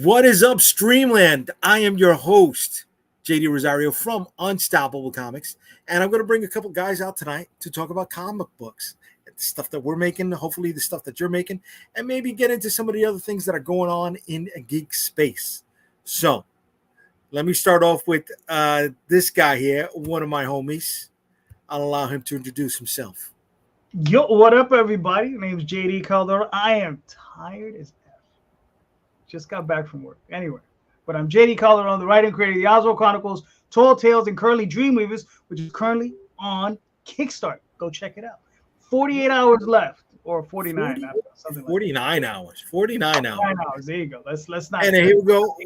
What is up, Streamland? I am your host, JD Rosario from Unstoppable Comics, and I'm going to bring a couple guys out tonight to talk about comic books, the stuff that we're making, hopefully the stuff that you're making, and maybe get into some of the other things that are going on in a geek space. So, let me start off with this guy here, one of my homies. I'll allow him to introduce himself. Yo, what up, everybody? My name is JD Calderon. I am tired as F. Just got back from work. Anyway, but I'm JD Calderon, the writer and creator of the Oswald Chronicles, Tall Tales, and Curly Dreamweavers, which is currently on Kickstarter. Go check it out. 48 hours left, or 49. 49 hours. 49 hours. 49 hours. There you go. Let's not. And here we go.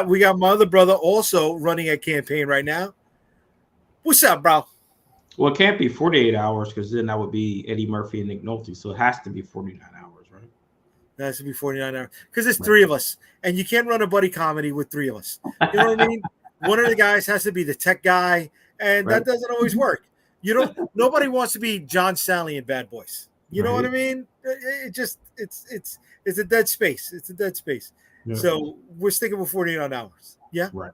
We got my other brother also running a campaign right now. What's up, bro? Well, it can't be 48 hours because then that would be Eddie Murphy and Nick Nolte. So it has to be 49 hours, right? It has to be 49 hours because there's three of us, and you can't run a buddy comedy with three of us. You know what I mean? One of the guys has to be the tech guy, and that doesn't always work. Nobody wants to be John Sally in Bad Boys. You know what I mean? It's a dead space. It's a dead space. Yeah. So we're sticking with 49 hours. Yeah. Right.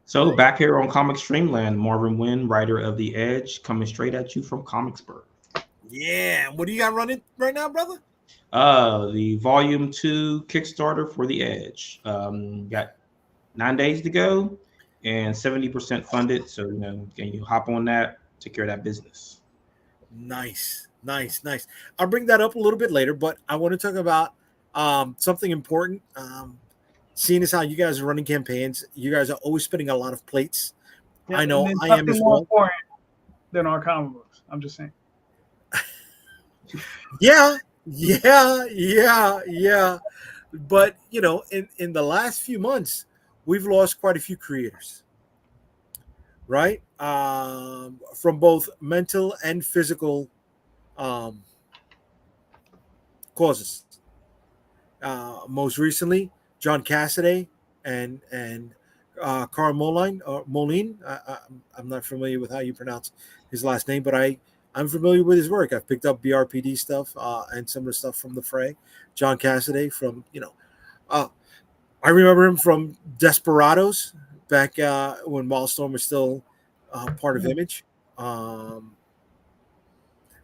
So back here on Comic Streamland, Marvin Wynn, writer of The Edge, coming straight at you from Comicsburg. Yeah. What do you got running right now, brother? The Volume 2 Kickstarter for The Edge. Got 9 days to go and 70% funded. So, can you hop on that, take care of that business. Nice. I'll bring that up a little bit later, but I want to talk about something important. Seeing as how you guys are running campaigns, you guys are always spinning a lot of plates. Yeah, I know I am as more well. Important than our comic books. I'm just saying. Yeah. But in the last few months, we've lost quite a few creators, right? From both mental and physical causes. Most recently, John Cassaday and Carl Moline. I'm not familiar with how you pronounce his last name, but I'm familiar with his work. I've picked up BRPD stuff and some of the stuff from the Fray. John Cassaday from, I remember him from Desperados back when Wildstorm was still part of Image. I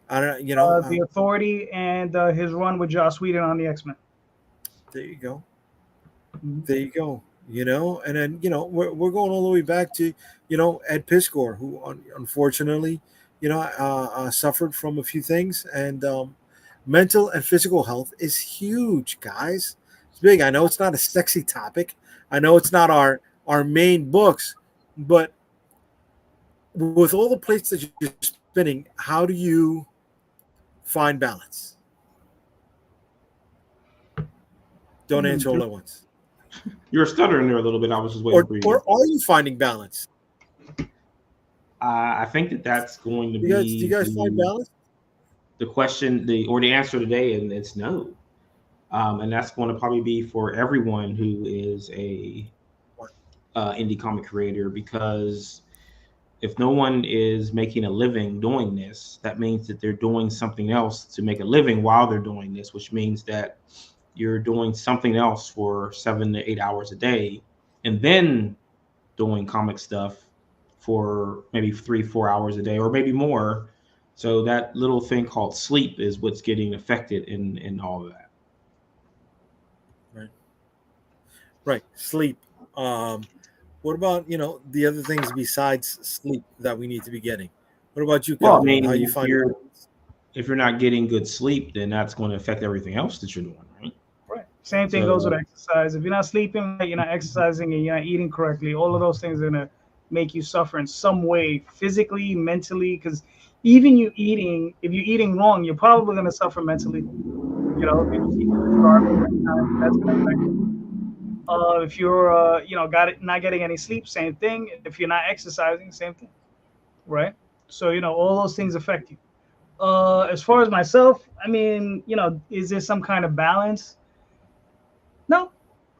don't know, The Authority and his run with Joss Whedon on the X-Men. There you go. There you go. And then we're going all the way back to Ed Piskor, who unfortunately suffered from a few things, and mental and physical health is huge, guys. It's big. I know it's not a sexy topic. I know it's not our main books, but with all the plates that you're spinning, how do you find balance? Don't answer all at once. You're stuttering there a little bit. I was just waiting for you. Or are you finding balance? I think that's going to be. Do you guys find balance? The question, the answer today, and it's no. And that's going to probably be for everyone who is a indie comic creator, because if no one is making a living doing this, that means that they're doing something else to make a living while they're doing this, which means that you're doing something else for 7 to 8 hours a day, and then doing comic stuff for maybe 3-4 hours a day, or maybe more. So that little thing called sleep is what's getting affected in all of that. Right. Sleep. What about the other things besides sleep that we need to be getting? What about you, Well, Calvin? How you find if you're not getting good sleep, then that's going to affect everything else that you're doing, right? Right. Same thing goes with exercise. If you're not sleeping, you're not exercising, and you're not eating correctly, all of those things are going to make you suffer in some way, physically, mentally, because even if you're eating wrong, you're probably going to suffer mentally. If you're starving, that's going to affect you. If you're, not getting any sleep, same thing. If you're not exercising, same thing, right? So, all those things affect you. As far as myself, I mean, is there some kind of balance? No.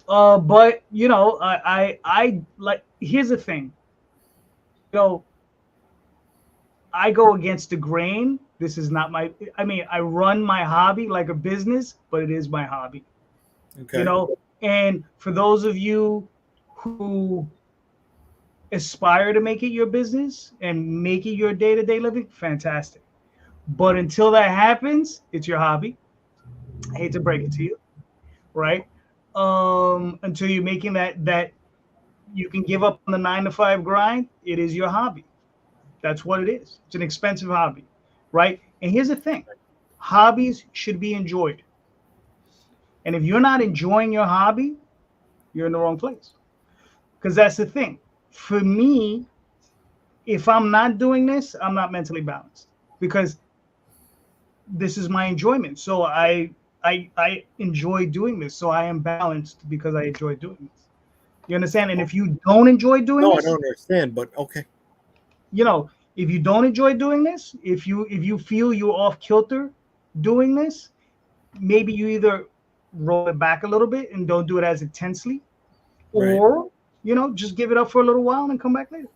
But, I like, here's the thing. I go against the grain. This is not I run my hobby like a business, but it is my hobby. Okay. And for those of you who aspire to make it your business and make it your day-to-day living, fantastic. But until that happens, it's your hobby. I hate to break it to you, right? Until you're making that you can give up on the 9 to 5 grind, it is your hobby. That's what it is. It's an expensive hobby, right? And here's the thing: hobbies should be enjoyed. And if you're not enjoying your hobby, you're in the wrong place. Because that's the thing. For me, if I'm not doing this, I'm not mentally balanced, because this is my enjoyment. So I enjoy doing this. So I am balanced because I enjoy doing this. You understand? And if you don't enjoy doing No, this, I don't understand, but okay. If you don't enjoy doing this, if you feel you're off kilter doing this, maybe you either roll it back a little bit and don't do it as intensely, or just give it up for a little while and come back later.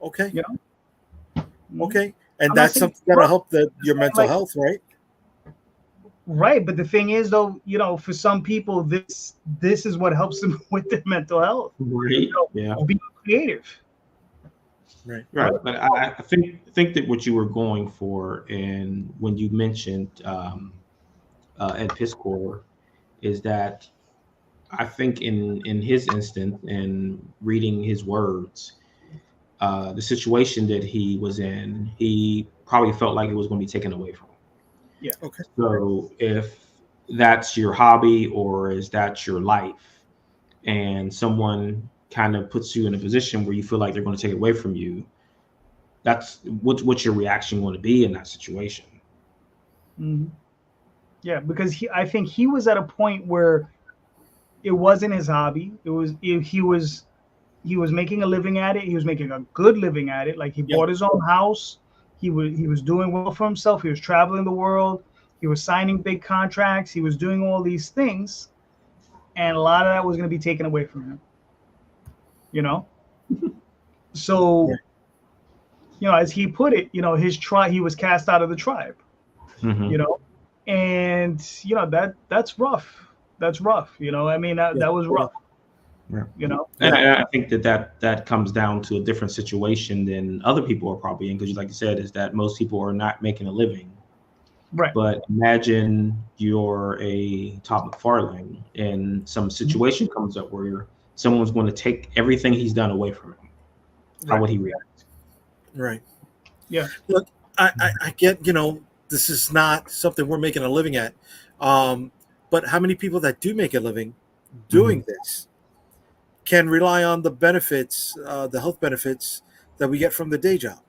Okay. Mm-hmm. Okay. And that's something that'll help your mental health, right? Right. But the thing is, though, for some people, this is what helps them with their mental health. Right. Being creative. Right. But I think that what you were going for, and when you mentioned Ed Piskor, is that I think in his instance, and reading his words, the situation that he was in, he probably felt like it was going to be taken away from him. Yeah. Okay. So if that's your hobby or is that your life, and someone kind of puts you in a position where you feel like they're going to take it away from you, that's what's your reaction going to be in that situation. Mm-hmm. Yeah, because I think he was at a point where it wasn't his hobby. He was making a living at it. He was making a good living at it. Like, he bought his own house. He was doing well for himself. He was traveling the world. He was signing big contracts. He was doing all these things, and a lot of that was going to be taken away from him. So, as he put it, his tribe, he was cast out of the tribe. Mm-hmm. And that's rough. That's rough. I mean, that was rough. Yeah. And I think that comes down to a different situation than other people are probably in, because, like you said, is that most people are not making a living. Right. But imagine you're a Todd McFarlane and some situation comes up where someone's going to take everything he's done away from him. How would he react? Right. Yeah. Look, I get, this is not something we're making a living at. But how many people that do make a living doing this can rely on the benefits, the health benefits that we get from the day job,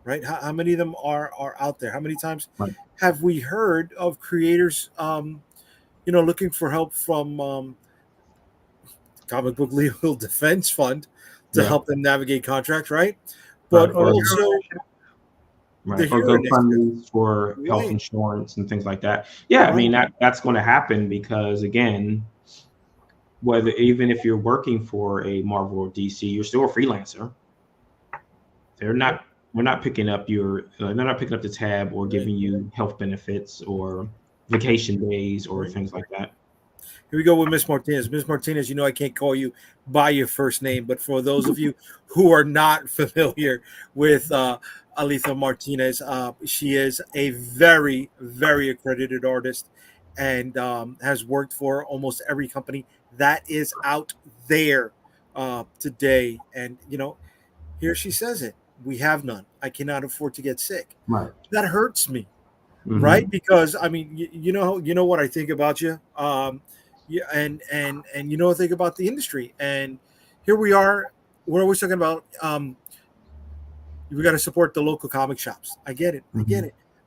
right? How many of them are out there? How many times have we heard of creators, looking for help from Comic Book Legal Defense Fund to help them navigate contracts, right? But also, or GoFundMe for health insurance and things like that. Yeah, I mean, that's going to happen because, again, even if you're working for a Marvel or DC, you're still a freelancer. We're not picking up they're not picking up the tab or giving you health benefits or vacation days or things like that. Here we go with Miss Martinez. Miss Martinez, I can't call you by your first name, but for those of you who are not familiar with Alitha Martinez, she is a very, very accredited artist and has worked for almost every company that is out there today. And, here she says it. We have none. I cannot afford to get sick. Right. That hurts me, right? Because, I mean, you know what I think about you. Yeah, and I think about the industry, and here we are. We're always talking about we got to support the local comic shops. I get it,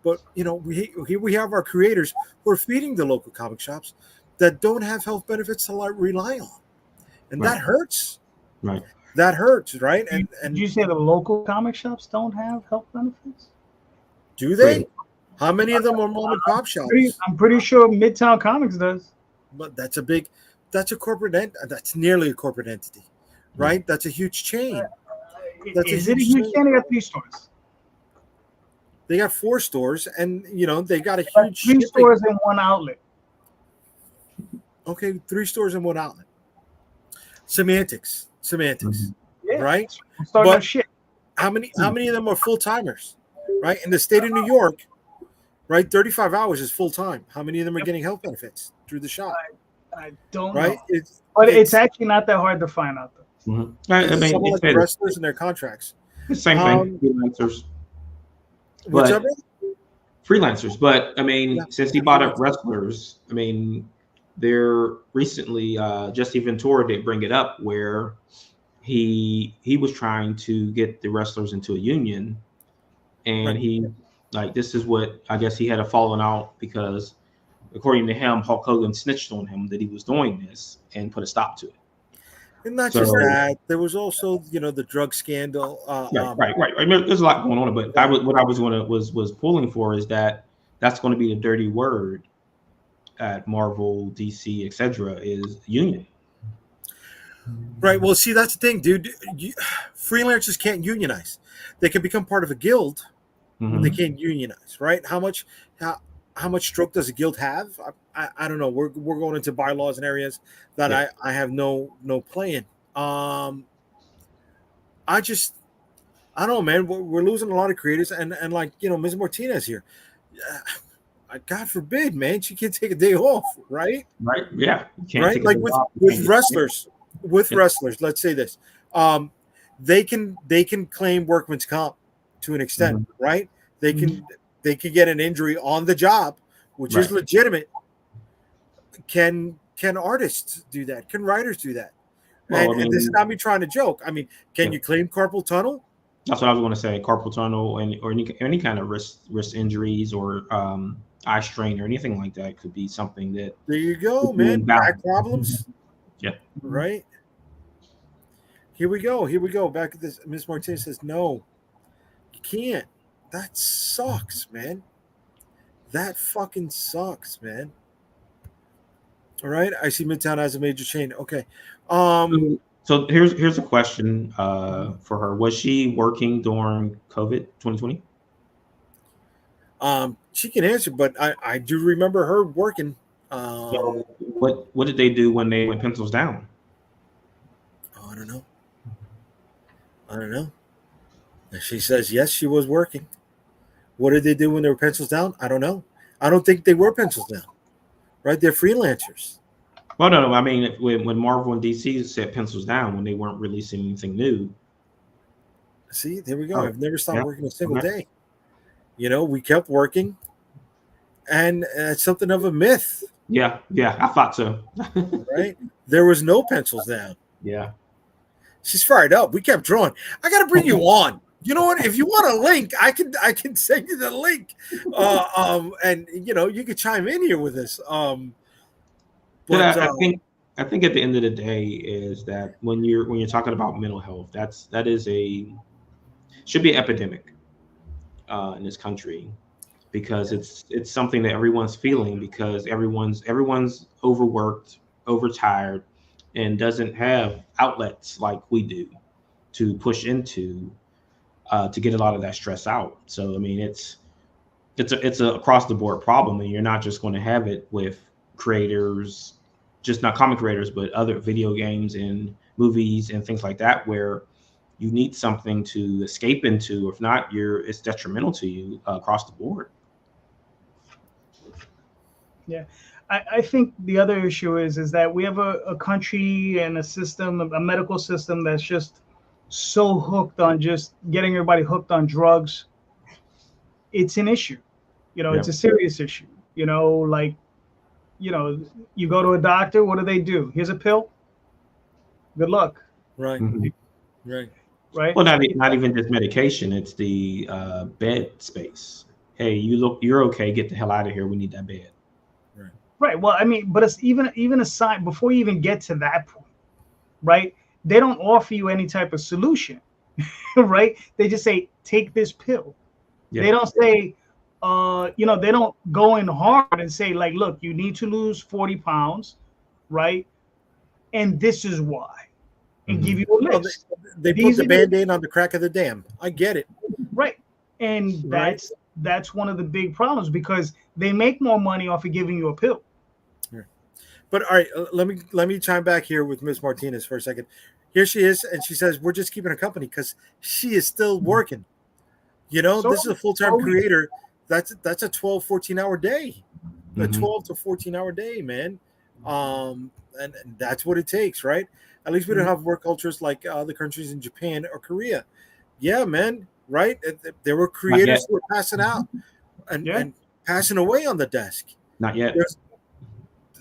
but we have our creators who are feeding the local comic shops that don't have health benefits to rely on, and that hurts. Right. That hurts, right? And did you say the local comic shops don't have health benefits? Do they? How many of them are mom and pop shops? I'm pretty sure Midtown Comics does. But that's a corporate that's nearly a corporate entity, right? That's a huge chain. Is it a huge chain? They got 3 stores. They got 4 stores, and they got a huge 3 stores and 1 outlet. Okay, 3 stores in one outlet. Semantics, Yeah, right? start But that shit. how many of them are full timers, right? In the state of New York, right, 35 hours is full time. How many of them are getting health benefits through the shop, I don't right? know, but it's It's actually not that hard to find out though. I mean, someone like the it's wrestlers and their contracts. the same thing. Freelancers, What's but up, man? freelancers. But I mean, Yeah. since he bought up wrestlers, I mean, there recently, Jesse Ventura did bring it up where he was trying to get the wrestlers into a union, and Right. he like this is what I guess he had a falling out because according to him, Hulk Hogan snitched on him that he was doing this and put a stop to it. And not So- just that, there was also the drug scandal. Right. I mean, there's a lot going on, but what I was pulling for is that that's going to be the dirty word at Marvel, DC, etc. is union. Right. Well, see, that's the thing, dude. Freelancers can't unionize. They can become part of a guild. Mhm. They can't unionize, right? How much stroke does a guild have? I don't know. We're going into bylaws and areas that I have no play in. I don't know, man. We're losing a lot of creators, and like Ms. Martinez here. God forbid, man, she can't take a day off, right? Right? Yeah. You can't Right? take a Like day with off. You can't get- wrestlers, Yeah. let's say this. They can claim workman's comp to an extent, right? They can get an injury on the job, which is Right. legitimate. Can artists do that? Can writers do that? Well, And this is not me trying to joke. I mean, can you claim carpal tunnel? That's what I was going to say. Carpal tunnel or any kind of wrist injuries or eye strain or anything like that could be something that. There you go, could be man. invalid. Back problems. Yeah. Right. Here we go. Back at this. Ms. Martinez says, no, you can't. That sucks, man. That fucking sucks, man. All right. I see Midtown has a major chain. Okay. So here's a question for her. Was she working during COVID 2020? She can answer, but I do remember her working. So what did they do when they went pencils down? I don't know. And she says yes, she was working. What did they do when they were pencils down? I don't know. I don't think they were pencils down. Right? They're freelancers. Well, no. I mean, when Marvel and DC set pencils down when they weren't releasing anything new. See, there we go. I've never stopped working a single day. We kept working, and it's something of a myth. Yeah, I thought so. Right? There was no pencils down. Yeah. She's fired up. We kept drawing. I got to bring you on. You know what? If you want a link, I can send you the link. And you could chime in here with us. But I think at the end of the day is that when you're talking about mental health, that should be an epidemic in this country because it's something that everyone's feeling because everyone's overworked, overtired, and doesn't have outlets like we do to push into to get a lot of that stress out. So I mean, it's a across the board problem, and you're not just going to have it with creators, just not comic creators, but other video games and movies and things like that, where you need something to escape into. If not, it's detrimental to you across the board. Yeah. I think the other issue is that we have a country and a system, a medical system that's just so hooked on just getting everybody hooked on drugs. It's an issue, it's a serious issue, you go to a doctor, what do? Here's a pill. Good luck. Right. Mm-hmm. Right. Well, not even just medication. It's the bed space. Hey, you're okay. Get the hell out of here. We need that bed. Right. Well, I mean, but it's even a sign before you even get to that point, right? They don't offer you any type of solution, right? They just say, take this pill. Yeah. They don't say, they don't go in hard and say, like, look, you need to lose 40 pounds, right? And this is why. And give you a list. Well, they put the Band-Aid on the crack of the dam. I get it. Right. And that's one of the big problems because they make more money off of giving you a pill. But all right, let me chime back here with Miss Martinez for a second. Here she is, and she says we're just keeping her company because she is still working. You know, this is a full-time creator. That's a 12, 14-hour day, a 12 to 14-hour day, man. And that's what it takes, right? At least we don't have work cultures like other countries in Japan or Korea. Yeah, man, right? There were creators who were passing out and passing away on the desk. Not yet.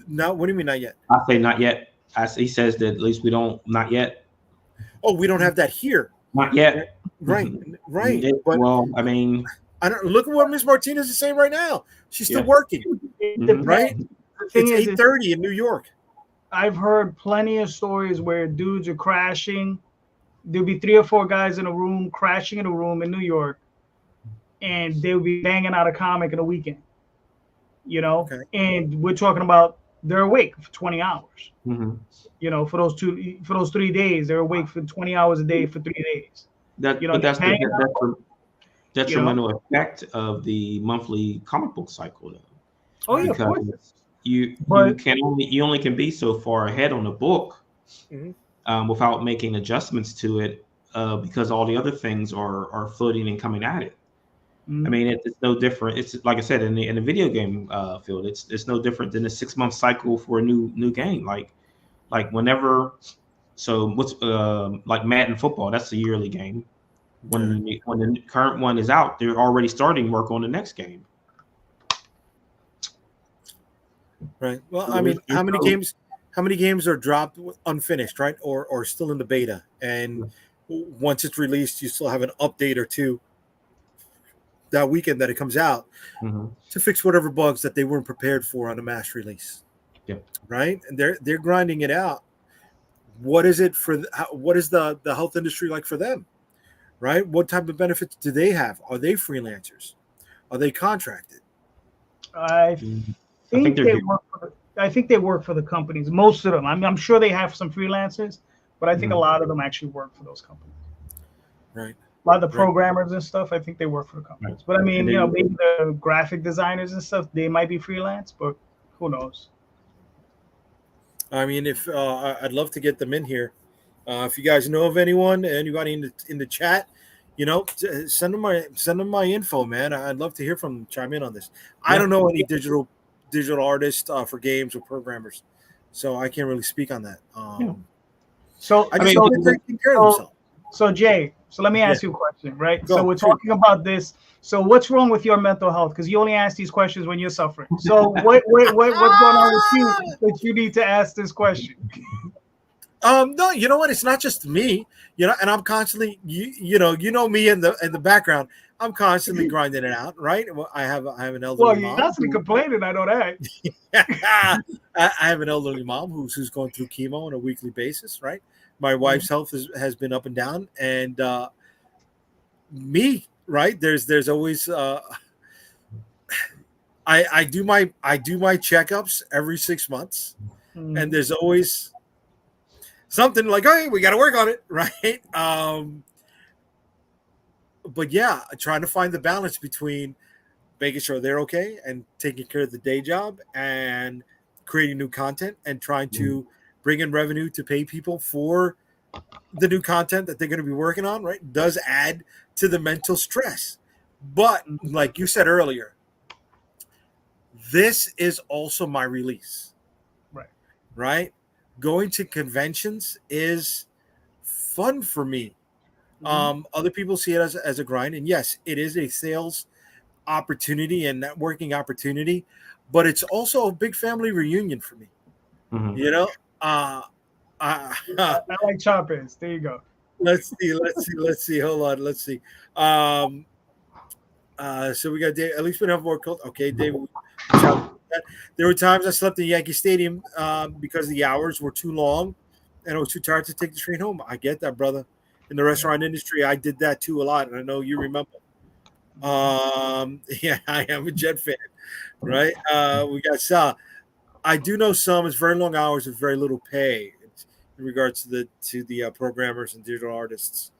No, what do you mean not yet? I say not yet. He says that at least we don't. Not yet. Oh, we don't have that here. Not yet. Right. But, well, I mean, I don't look at what Miss Martinez is saying right now. She's still working, right? It's 8:30 in New York. I've heard plenty of stories where dudes are crashing. There'll be 3 or 4 guys in a room crashing in a room in New York, and they'll be banging out a comic in a weekend. You know, and we're talking about they're awake for 20 hours. You know, for those 3 days, they're awake for 20 hours a day for 3 days. That's the detrimental effect of the monthly comic book cycle, though. Oh yeah, of course. You only can be so far ahead on a book without making adjustments to it because all the other things are floating and coming at it. I mean, it's no different. It's like I said in the video game field. It's no different than a 6-month cycle for a new game. Like whenever. So what's like Madden football? That's a yearly game. When the current one is out, they're already starting work on the next game. Right. Well, I mean, how many games are dropped unfinished, right? Or still in the beta, and once it's released, you still have an update or two that weekend that it comes out to fix whatever bugs that they weren't prepared for on a mass release. Yeah. Right. And they're grinding it out. What is it for? What is the health industry like for them? Right. What type of benefits do they have? Are they freelancers? Are they contracted? I think they work for the companies. Most of them. I'm sure they have some freelancers, but I think a lot of them actually work for those companies. Right. A lot of the programmers and stuff, I think they work for the companies. Right. But I mean, maybe the graphic designers and stuff, they might be freelance, but who knows? I mean, if I'd love to get them in here. If you guys know of anybody in the chat, send them my info, man. I'd love to hear from them. Chime in on this. I don't know any digital artists for games or programmers, so I can't really speak on that. So Jay, let me ask you a question, right? So we're talking about this. So what's wrong with your mental health? Because you only ask these questions when you're suffering. So what's going on with you that you need to ask this question? No, you know what? It's not just me, and I'm constantly, you know me in the background. I'm constantly grinding it out, right? I have an elderly mom. Well, you're constantly complaining. I know that. I have an elderly mom who's going through chemo on a weekly basis, right? My wife's health has been up and down, and me, right? There's always I do my checkups every 6 months, and there's always something like, hey, we got to work on it, right? But yeah, trying to find the balance between making sure they're okay and taking care of the day job and creating new content and trying to bring in revenue to pay people for the new content that they're going to be working on, right? Does add to the mental stress. But like you said earlier, this is also my release. Right? Going to conventions is fun for me. Other people see it as a grind, and yes, it is a sales opportunity and networking opportunity, but it's also a big family reunion for me. I like choppers. There you go. Let's see. Hold on. Let's see. So we got Dave. At least we don't have more cult. Okay, Dave. There were times I slept in Yankee Stadium because the hours were too long, and I was too tired to take the train home. I get that, brother. In the restaurant industry, I did that too a lot, and I know you remember. Yeah, I am a Jet fan, right? We got Sal. I do know some. It's very long hours with very little pay in regards to the programmers and digital artists.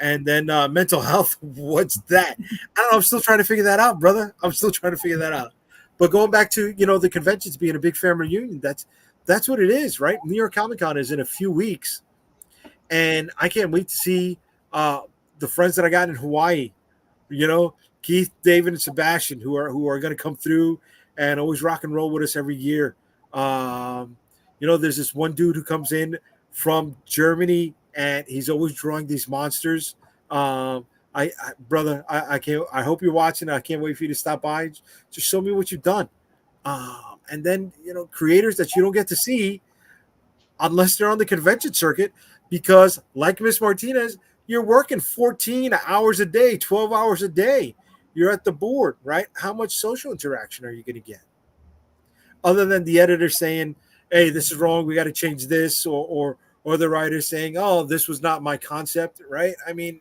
And then mental health. What's that? I don't know. I'm still trying to figure that out, brother. I'm still trying to figure that out. But going back to the conventions being a big family reunion, that's what it is, right? New York Comic Con is in a few weeks, and I can't wait to see the friends that I got in Hawaii. You know, Keith, David, and Sebastian, who are going to come through and always rock and roll with us every year. You know, there's this one dude who comes in from Germany, and he's always drawing these monsters. Brother, I can't. I hope you're watching. I can't wait for you to stop by. Just show me what you've done. And then, you know, creators that you don't get to see unless they're on the convention circuit, because like Miss Martinez, you're working 14 hours a day, 12 hours a day. You're at the board, right? How much social interaction are you going to get? Other than the editor saying, hey, this is wrong, we got to change this, or the writer saying, oh, this was not my concept, right? I mean,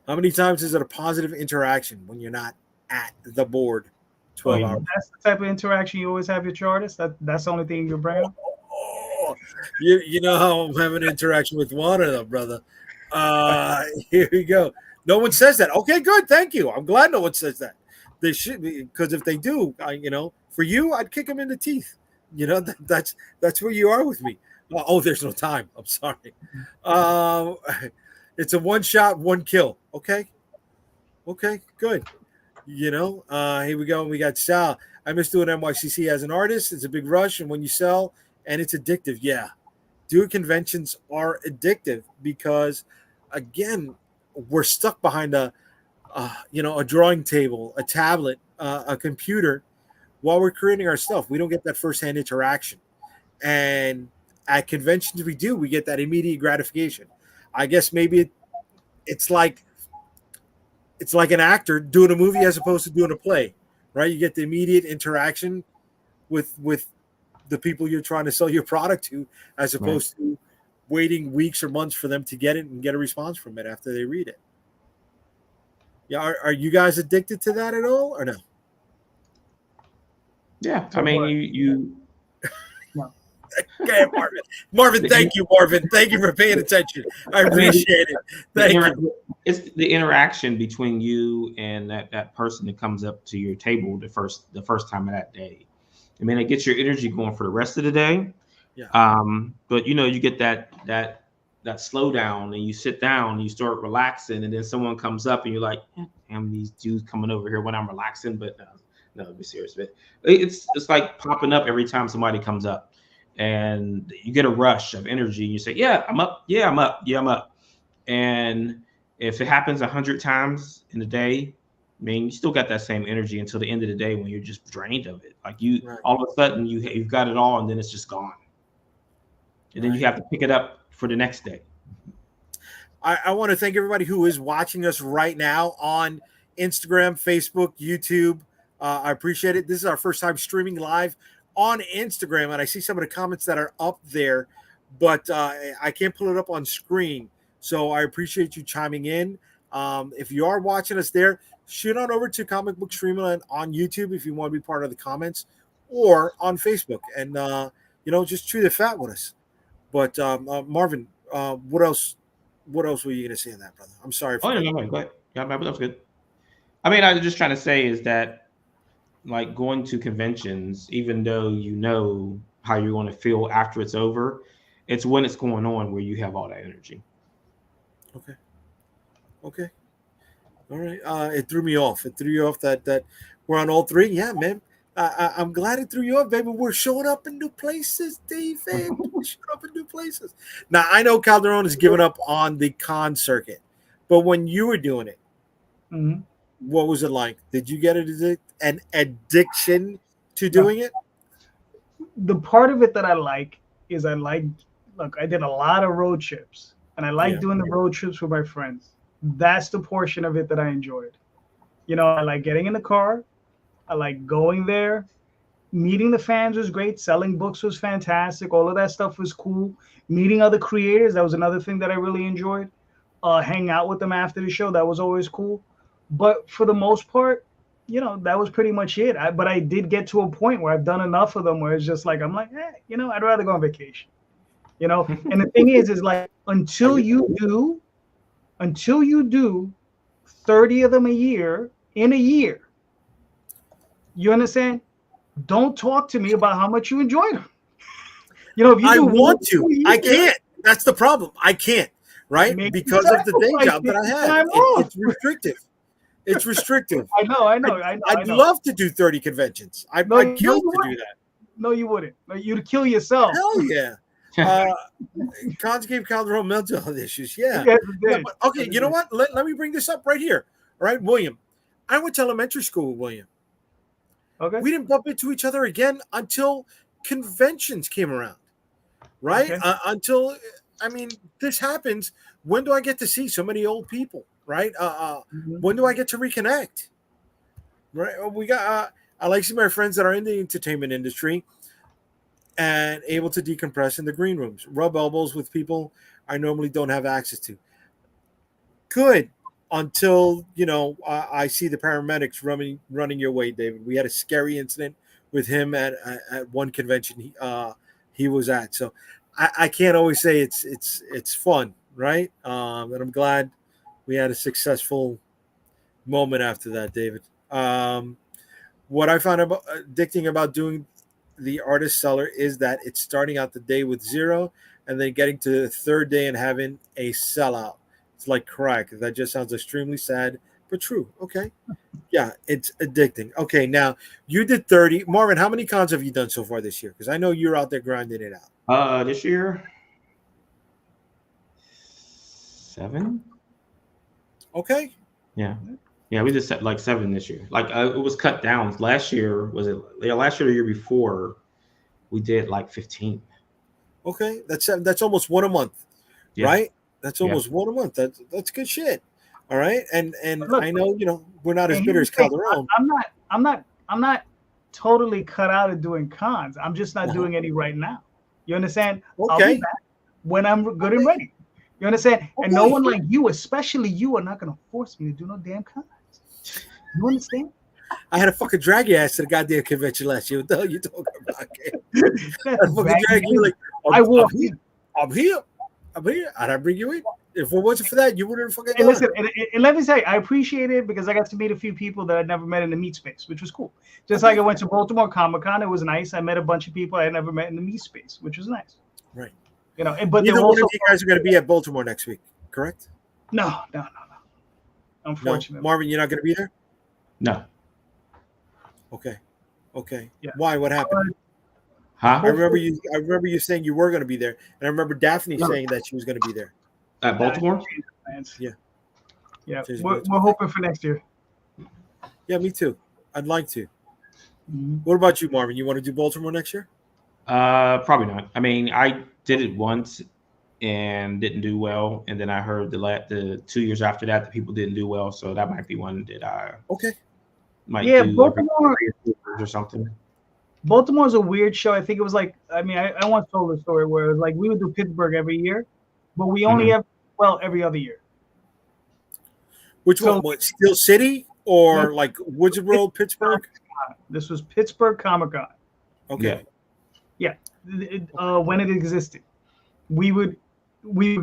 how many times is it a positive interaction when you're not at the board 12 hours? That's the type of interaction you always have with your artists? That's the only thing you bring up? You know how I'm having an interaction with one of them, brother. Here we go. No one says that. Okay, good. Thank you. I'm glad no one says that. They should be, because if they do, you know, for you, I'd kick them in the teeth. You know, that's where you are with me. Oh, there's no time. I'm sorry. It's a one shot, one kill. Okay, good. You know, here we go. We got Sal. I miss doing NYCC as an artist. It's a big rush, and when you sell, and it's addictive. Yeah, doing conventions are addictive because, again, we're stuck behind a drawing table, a tablet, a computer, while we're creating our stuff. We don't get that firsthand interaction, and at conventions we do. We get that immediate gratification. I guess maybe it's like an actor doing a movie as opposed to doing a play, right? You get the immediate interaction with the people you're trying to sell your product to, as opposed to waiting weeks or months for them to get it and get a response from it after they read it. Yeah, are you guys addicted to that at all, or no? Yeah, I mean, you No. Okay, Marvin, thank you, Marvin. Thank you for paying attention. I appreciate it. Thank you. It's the interaction between you and that person that comes up to your table the first time of that day. I mean, it gets your energy going for the rest of the day. Yeah. But you know, you get that slowdown, and you sit down and you start relaxing, and then someone comes up and you're like, damn, these dudes coming over here when I'm relaxing. But no, be serious. But it's like popping up every time somebody comes up, and you get a rush of energy. You say, yeah, I'm up. Yeah, I'm up. Yeah, I'm up. And if it happens 100 times in a day, I mean, you still got that same energy until the end of the day when you're just drained of it. Like all of a sudden you've got it all, and then it's just gone. And then you have to pick it up for the next day. I want to thank everybody who is watching us right now on Instagram, Facebook, YouTube. I appreciate it. This is our first time streaming live on Instagram, and I see some of the comments that are up there, but I can't pull it up on screen. So I appreciate you chiming in. If you are watching us there, shoot on over to Comic Book Streamland on YouTube if you want to be part of the comments, or on Facebook, and just chew the fat with us. But Marvin, what else were you going to say in that, brother? I'm sorry. No, go ahead. Yeah, that was good. I mean, I was just trying to say is that, like, going to conventions, even though you know how you're going to feel after it's over, it's when it's going on where you have all that energy. Okay. All right. It threw me off. It threw you off that we're on all three. Yeah, man. I'm glad it threw you up, baby. We're showing up in new places, David. We're showing up in new places. Now, I know Calderon has given up on the con circuit, but when you were doing it, what was it like? Did you get an addiction to doing it? The part of it that I like is I did a lot of road trips, and I like doing the road trips with my friends. That's the portion of it that I enjoyed. You know, I like getting in the car. I like going there. Meeting the fans was great. Selling books was fantastic. All of that stuff was cool. Meeting other creators, that was another thing that I really enjoyed. Hang out with them after the show, that was always cool. But for the most part, that was pretty much it. But I did get to a point where I've done enough of them where it's just like, I'm like, I'd rather go on vacation. And the thing is like, until you do 30 of them in a year, you understand? don't talk to me about how much you enjoyed them. You know, if you I do want to. I year, can't. That's the problem. I can't, right? Make Because of the day sacrifice, job that take I the have. time off. It's restrictive. It's restrictive. I know. I'd love to do 30 conventions. I'd kill to do that. No, you wouldn't. No, you'd kill yourself. Hell yeah. Cons gave Calderon mental health issues. Yeah. Yes, Yeah, but, okay, you know what? Let me bring this up right here. All right, William. I went to elementary school with William. Okay. We didn't bump into each other again until conventions came around. Right? Okay. Until, I mean, this happens. When do I get to see so many old people? Right? When do I get to reconnect? Right? We got, I like to see my friends that are in the entertainment industry and able to decompress in the green rooms, rub elbows with people I normally don't have access to. Good. Until, you know, I see the paramedics running your way, David. We had a scary incident with him at one convention he was at. So I can't always say it's fun, right? And I'm glad we had a successful moment after that, David. What I found addicting about doing the artist seller is that it's starting out the day with zero and then getting to the third day and having a sellout. It's like crack. That just sounds extremely sad, but true. Okay. Yeah, it's addicting. Okay, now you did 30. Marvin, how many cons have you done so far this year? Because I know you're out there grinding it out. This year, 7. Okay. Yeah, we just set like 7 this year. Like it was cut down. Last year last year or the year before, we did like 15. Okay, that's almost one a month, right? That's almost one a month. That's good shit. All right, and look, I know, you know, we're not as bitter as Calderon. I'm not totally cut out of doing cons. I'm just not doing any right now. You understand? Okay. I'll be back when I'm good and ready. You understand? Okay. And no one like you, especially you, are not going to force me to do no damn cons. You understand? I had to fucking drag your ass to the goddamn convention last year. What the hell are you talking about? I fucking drag you like, I'm here. And I bring you in. If it wasn't for that, you wouldn't have fucking. And listen, and let me say, I appreciate it because I got to meet a few people that I'd never met in the meet space, which was cool. Just like I went to Baltimore Comic-Con, it was nice. I met a bunch of people I had never met in the meet space, which was nice. Right. You know, but neither one of you guys are going to be at Baltimore next week, correct? No. Unfortunately, no. Marvin, you're not going to be there. No. Okay. Yeah. Why? What happened? Huh? I remember you saying you were going to be there, and I remember Daphne saying that she was going to be there. At Baltimore? Yeah. We're hoping for next year. Yeah, me too. I'd like to. Mm-hmm. What about you, Marvin? You want to do Baltimore next year? Probably not. I mean, I did it once and didn't do well, and then I heard the 2 years after that the people didn't do well, so that might be one that I might do Baltimore or something. Baltimore's a weird show. I think it was like, I mean, I once told a story where it was like we would do Pittsburgh every year, but we only have every other year. Which one? What, Steel City or like Wizard World, Pittsburgh? This was Pittsburgh Comic-Con. Okay. Yeah. When it existed, we would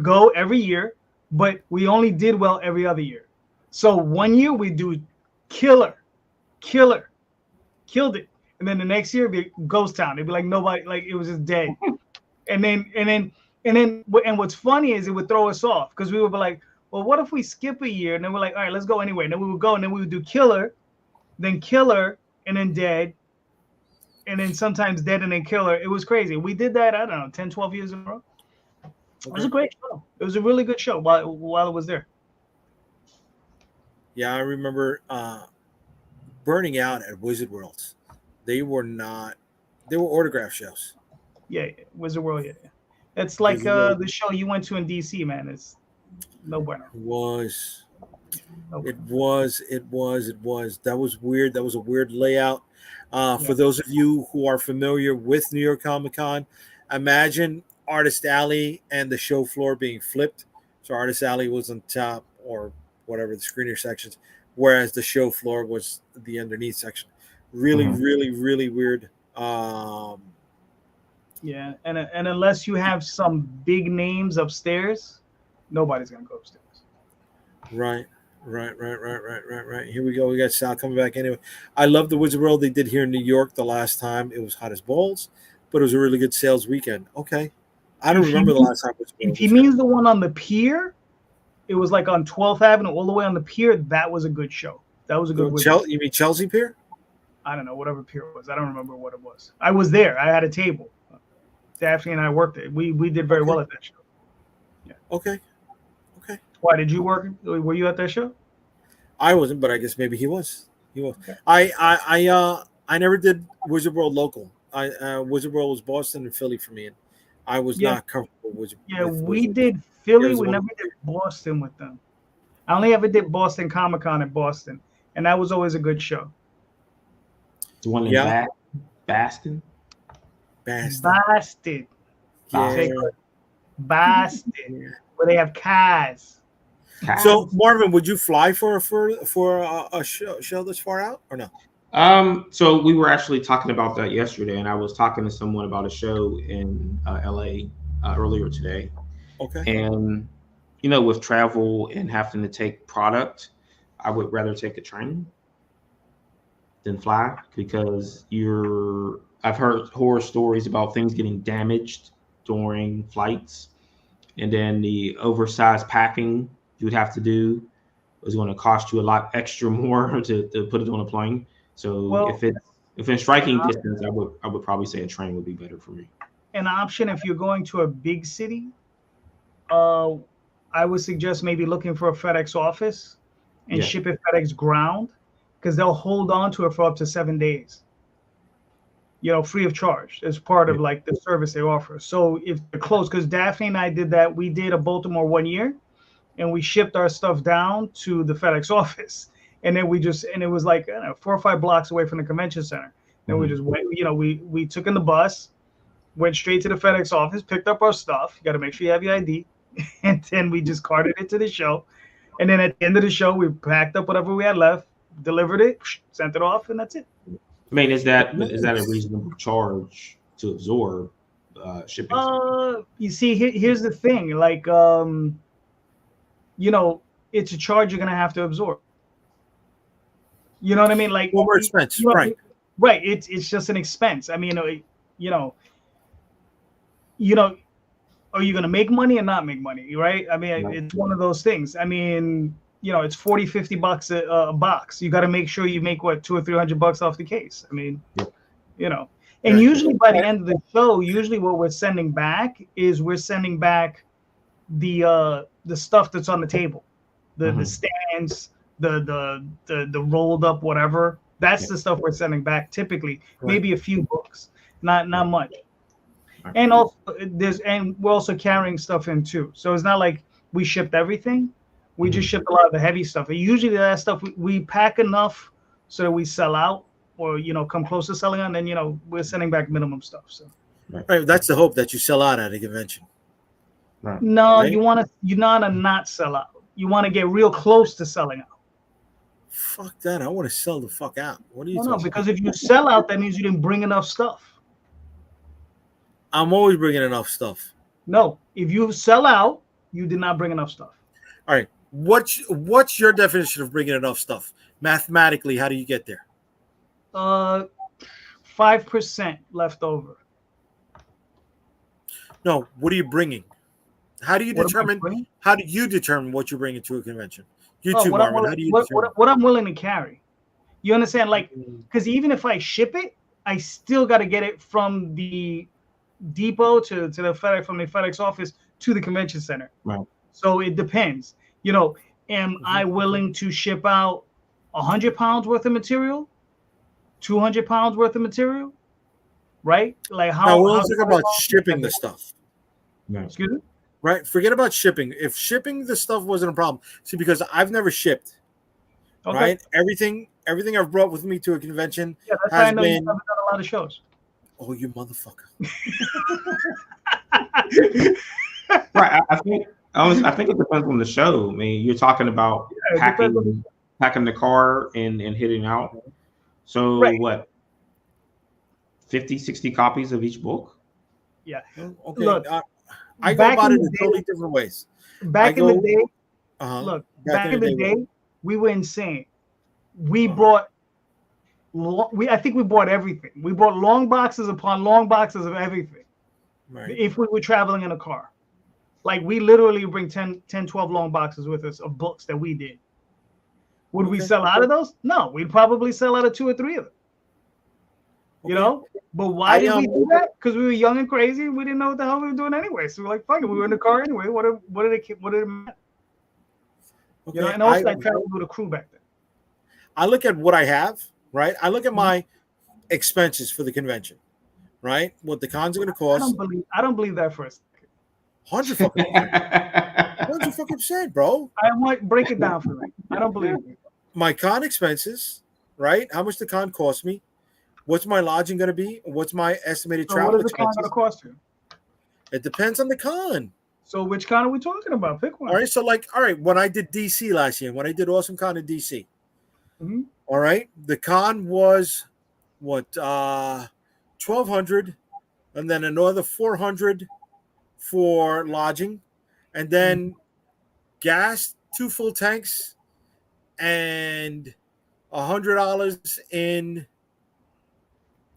go every year, but we only did well every other year. So one year we do killed it, and then the next year it'd be Ghost Town. It'd be like nobody, like it was just dead. and what's funny is it would throw us off because we would be like, well, what if we skip a year? And then we're like, all right, let's go anyway. And then we would go, and then we would do Killer, and then Dead, and then sometimes Dead and then Killer. It was crazy. We did that, I don't know, 10, 12 years in a row. It was a great show. It was a really good show while it was there. Yeah, I remember burning out at Wizard Worlds. They were autograph shows. Yeah, Wizard World, yeah. It's like the show you went to in DC, man. It's no bueno. It was. That was weird. That was a weird layout. For those of you who are familiar with New York Comic Con, imagine Artist Alley and the show floor being flipped. So Artist Alley was on top or whatever, the screener sections, whereas the show floor was the underneath section. Really, really weird. Yeah, and unless you have some big names upstairs, nobody's gonna go upstairs. Right. Right. Here we go. We got Sal coming back anyway. I love the Wizard World they did here in New York the last time. It was hot as balls, but it was a really good sales weekend. Okay. I don't remember the last time Wizard World If he was means the one on the pier, it was like on 12th Avenue, all the way on the pier. That was a good show. That was a good Wizard. You mean Chelsea Pier? I don't know, whatever pier it was. I don't remember what it was. I was there. I had a table. Daphne and I worked it. We did very well at that show. Yeah. Okay. Why did you work? Were you at that show? I wasn't, but I guess maybe he was. Okay. I never did Wizard World local. Wizard World was Boston and Philly for me, and I was not comfortable with. Yeah, with we Wizard. did Philly. We never did Boston with them. I only ever did Boston Comic Con in Boston, and that was always a good show. The one in Boston. Boston. Yeah. Boston. Where they have cars. So Marvin, would you fly for a show this far out or no? So we were actually talking about that yesterday, and I was talking to someone about a show in LA earlier today. Okay. And with travel and having to take product, I would rather take a train than fly because I've heard horror stories about things getting damaged during flights, and then the oversized packing you would have to do is going to cost you a lot extra more to put it on a plane. So if it's in striking distance, I would probably say a train would be better for me. An option if you're going to a big city, I would suggest maybe looking for a FedEx office and ship it FedEx ground, because they'll hold on to it for up to 7 days. Free of charge as part of like the service they offer. So if they're close, because Daphne and I did that, we did a Baltimore 1 year, and we shipped our stuff down to the FedEx office, and then it was like 4 or 5 blocks away from the convention center. Then we just went, we took in the bus, went straight to the FedEx office, picked up our stuff. You got to make sure you have your ID, and then we just carted it to the show. And then at the end of the show, we packed up whatever we had left, delivered it, sent it off, and that's it. I mean, is that a reasonable charge to absorb shipping? You see, here's the thing. Like, it's a charge you're gonna have to absorb. You know what I mean? Like, more expense, right? Right. It's just an expense. I mean, are you gonna make money or not make money, right? I mean, it's one of those things. I mean, it's $40-$50 a box. You got to make sure you make $200 or $300 off the case. I mean, and usually by the end of the show, what we're sending back is we're sending back the stuff that's on the table, the stands, the rolled up whatever. That's the stuff we're sending back typically. Maybe a few books, not much. And also we're also carrying stuff in too. So it's not like we shipped everything. We just shipped a lot of the heavy stuff. And usually that stuff we pack enough so that we sell out or come close to selling out. And then we're sending back minimum stuff. So right, that's the hope, that you sell out at a convention. Right. No, right? You want to not sell out. You want to get real close to selling out. Fuck that! I want to sell the fuck out. What are you? No, because if you sell out, that means you didn't bring enough stuff. I'm always bringing enough stuff. No, if you sell out, you did not bring enough stuff. All right. What's your definition of bringing enough stuff? Mathematically, how do you get there? 5% left over. No, what are you bringing? How do you determine what you're bringing to a convention? You too, Marvin. How do you determine what I'm willing to carry? You understand? Like, because even if I ship it, I still got to get it from the depot to the FedEx, from the FedEx office to the convention center. Right. So it depends. Am I willing to ship out 100 pounds worth of material, 200 pounds worth of material? Right? Like how? Now, we'll talk about shipping the stuff. No. Excuse me? Right. Forget about shipping. If shipping the stuff wasn't a problem, see, because I've never shipped. Okay. Right. Everything I've brought with me to a convention that's why I know you've done a lot of shows. Oh, you motherfucker! Right. I think it depends on the show. I mean, you're talking about packing the car and hitting out. So what? 50, 60 copies of each book? Yeah. Okay. Look, I go about it in totally different ways. Back in the day, we were insane. We brought I think we bought everything. We bought long boxes upon long boxes of everything. Right. If we were traveling in a car. Like we literally bring 10, 12 long boxes with us of books that we did. Would we sell out of those? No, we'd probably sell out of 2 or 3 of them. You know? But why did we do that? Because we were young and crazy. We didn't know what the hell we were doing anyway. So we're like, fuck it. We were in the car anyway. What did it matter? Okay. You know, and also I traveled with a crew back then. I look at what I have, right? I look at my expenses for the convention, right? What the cons are going to cost. I don't believe that for a second. 100 fucking percent, bro. I might break it down for me. I don't believe it. My con expenses, right? How much the con cost me? What's my lodging going to be? What's my estimated travel expenses? What is the con going to cost you? It depends on the con. So which con are we talking about? Pick one. All right. So when I did DC last year, when I did Awesome Con in DC, all right, the con was what, 1,200, and then another 400 for lodging, and then gas, 2 full tanks, and $100 in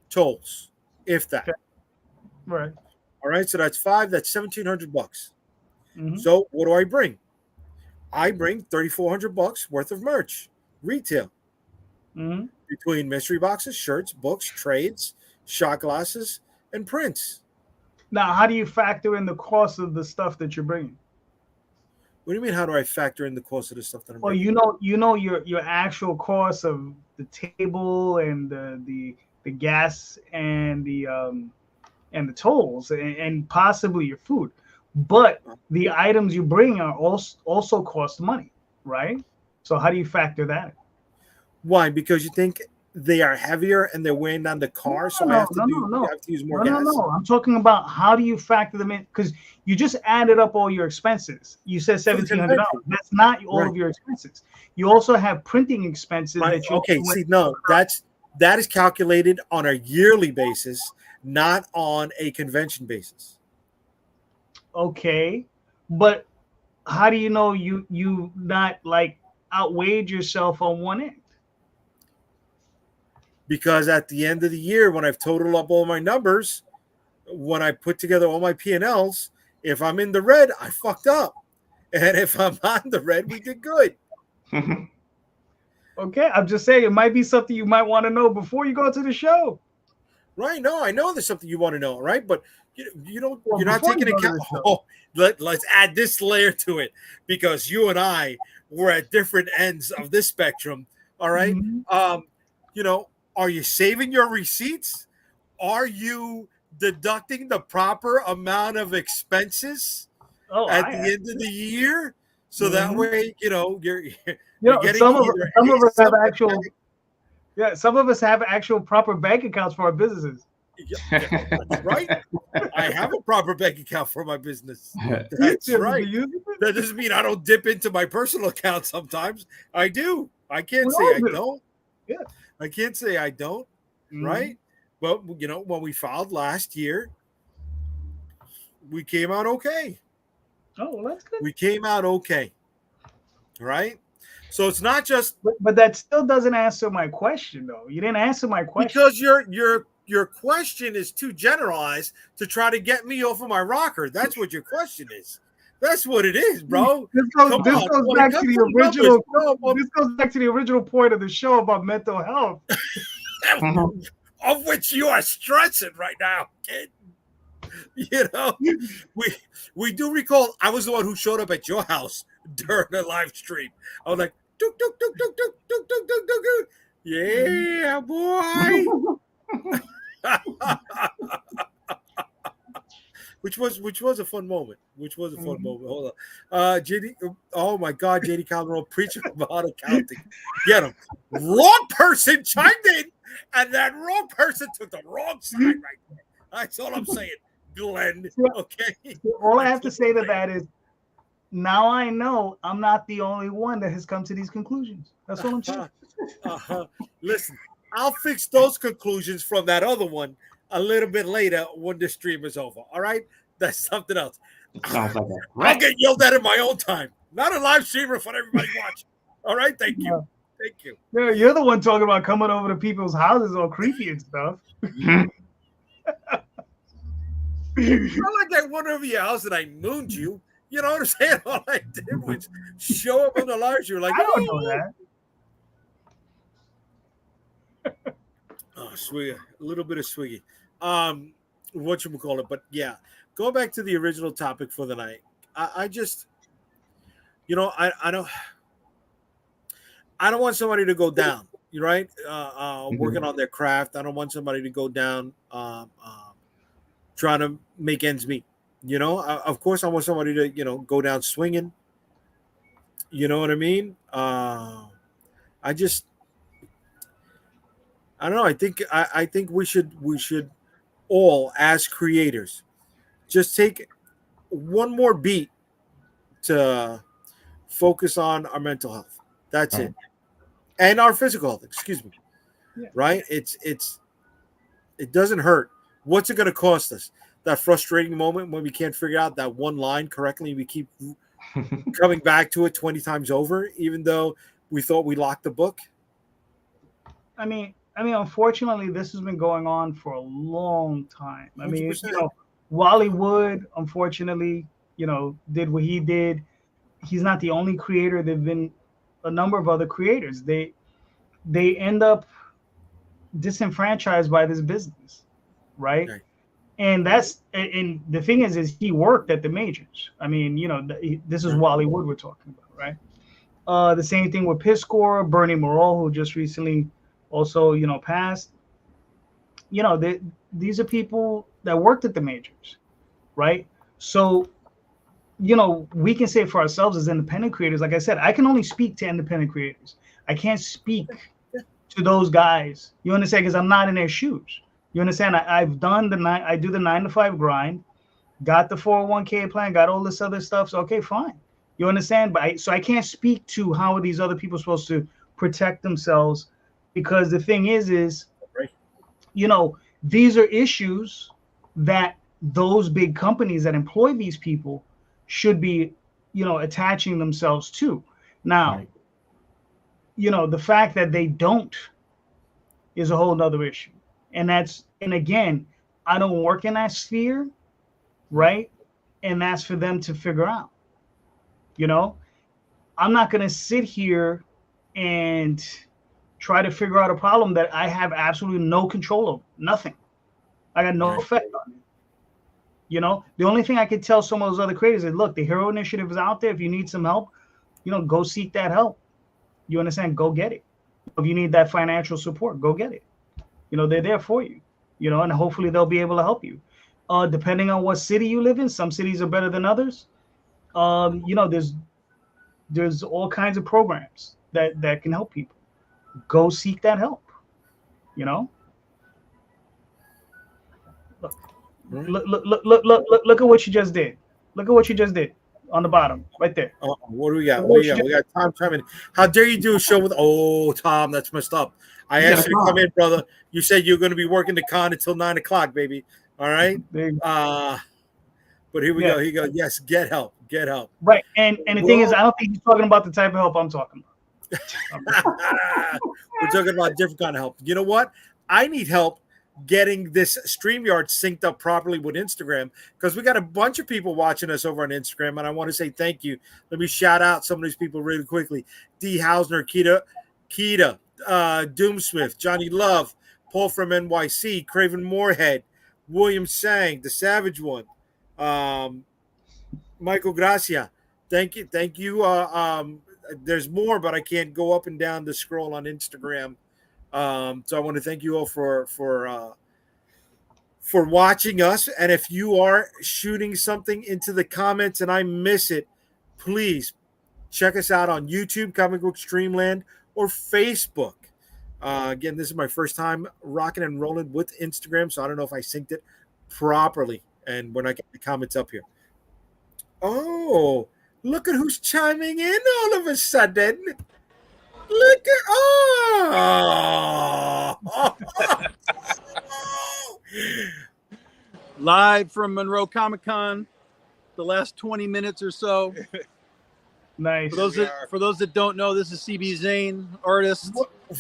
tolls, if that. Okay. Right. All right, so that's 5. That's $1,700. So what do I bring? I bring $3,400 worth of merch, retail, between mystery boxes, shirts, books, trades, shot glasses, and prints. Now, how do you factor in the cost of the stuff that you're bringing? What do you mean? How do I factor in the cost of the stuff that I'm bringing? Well, you know your actual cost of the table and the gas and the tolls and possibly your food, but the items you bring are also cost money, right? So how do you factor that in? Why? Because you think they are heavier and they're weighing down the car, so I have to use more gas. No. I'm talking about how do you factor them in? Because you just added up all your expenses. You said $1,700. That's not all of your expenses. You also have printing expenses. That is calculated on a yearly basis, not on a convention basis. Okay, but how do you know you not like outweighed yourself on one end? Because at the end of the year, when I've totaled up all my numbers, when I put together all my P&Ls, if I'm in the red, I fucked up. And if I'm on the red, we did good. Okay, I'm just saying it might be something you might want to know before you go to the show. Right, no, I know there's something you want to know, right? But you don't. Well, you're not taking account. Let's add this layer to it, because you and I were at different ends of this spectrum. All right, are you saving your receipts? Are you deducting the proper amount of expenses at the end of the year? So that way, you're getting some of us have actual. Yeah, some of us have actual proper bank accounts for our businesses. Yeah, that's right. I have a proper bank account for my business. That's right. That doesn't mean I don't dip into my personal account sometimes. I do. I can't say I don't. Yeah. I can't say I don't. Right. But, when we filed last year, we came out okay. Oh, well, that's good. We came out okay. Right. So it's not just. But that still doesn't answer my question, though. You didn't answer my question. Because your question is too generalized to try to get me off of my rocker. That's what your question is. That's what it is, bro. This goes back to the original point of the show about mental health. Of which you are stressing right now, kid. We do recall I was the one who showed up at your house during the live stream. I was like, duk, duk, duk, duk, duk, duk, duk, duk, duk, duk. Yeah, boy. Which was a fun moment. Hold on. JD, oh my God, JD Calderon preaching about accounting. Get him. Wrong person chimed in, and that wrong person took the wrong side right there. That's all I'm saying, Glenn. Okay. All I have to say to that is, now I know I'm not the only one that has come to these conclusions. That's all I'm saying. Listen, I'll fix those conclusions from that other one a little bit later when the stream is over. All right? That's something else. Sounds like that. I'll get yelled at in my own time. Not a live streamer for everybody watching. All right, thank you. Yeah. Thank you. Yeah, you're the one talking about coming over to people's houses all creepy and stuff. Not like I went over your house and I mooned you. You know what I'm saying? All I did was show up on the large. You were like, I don't know that. Oh, swig, a little bit of swiggy. What you call it? But yeah, go back to the original topic for the night. I just, I don't want somebody to go down. You're right. Working on their craft. I don't want somebody to go down. Trying to make ends meet. Of course, I want somebody to go down swinging. You know what I mean? I don't know. I think we should all, as creators, just take one more beat to focus on our mental health. That's it, and our physical health. Excuse me. Yeah. Right? It doesn't hurt. What's it going to cost us? That frustrating moment when we can't figure out that one line correctly. We keep coming back to it 20 times over, even though we thought we locked the book. I mean, unfortunately, this has been going on for a long time. I mean, 100%. Wally Wood, unfortunately, did what he did. He's not the only creator. There've been a number of other creators. They end up disenfranchised by this business, right? Okay. And the thing is he worked at the majors. I mean, this is Wally Wood we're talking about, right? The same thing with Piss Score, Bernie Morrell, who just recently also, passed. These are people that worked at the majors, right? So, we can say for ourselves as independent creators, like I said, I can only speak to independent creators. I can't speak to those guys. You understand? Because I'm not in their shoes. You understand? I've done I do the 9-to-5 grind, got the 401k plan, got all this other stuff. So, okay, fine. You understand? But I can't speak to how are these other people supposed to protect themselves, because the thing is, right. These are issues that those big companies that employ these people should be, attaching themselves to. Now, Right. The fact that they don't is a whole nother issue. And again, I don't work in that sphere, right? And that's for them to figure out. I'm not going to sit here and try to figure out a problem that I have absolutely no control over. Nothing. I got no effect on it. The only thing I could tell some of those other creators is, look, the Hero Initiative is out there. If you need some help, go seek that help. You understand? Go get it. If you need that financial support, go get it. They're there for you, and hopefully they'll be able to help you. Depending on what city you live in, some cities are better than others. There's all kinds of programs that can help people. Go seek that help. Look at what you just did. Look at what you just did on the bottom, right there. What do we got? We got Tom chiming in. How dare you do a show with? Oh, Tom, that's messed up. I asked you to come in, brother. You said you're going to be working the con until 9 o'clock, baby. All right. But here we go. Here you go. Yes, get help. Get help. Right. And the thing is, I don't think he's talking about the type of help I'm talking about. We're talking about different kind of help. You know what? I need help getting this StreamYard synced up properly with Instagram, because we got a bunch of people watching us over on Instagram, and I want to say thank you. Let me shout out some of these people really quickly. D. Hausner, Keita, Doomsmith, Johnny Love, Paul from NYC, Craven Moorhead, William Sang, the Savage One, Michael Gracia. Thank you. There's more, but I can't go up and down the scroll on Instagram. So I want to thank you all for watching us. And if you are shooting something into the comments and I miss it, please check us out on YouTube, Comic Book Streamland, or Facebook. Again, this is my first time rocking and rolling with Instagram, so I don't know if I synced it properly. And when I get the comments up here. Oh, look at who's chiming in all of a sudden. Look at Live from Monroe Comic Con, the last 20 minutes or so. Nice. For those that don't know, this is CB Zane, artist.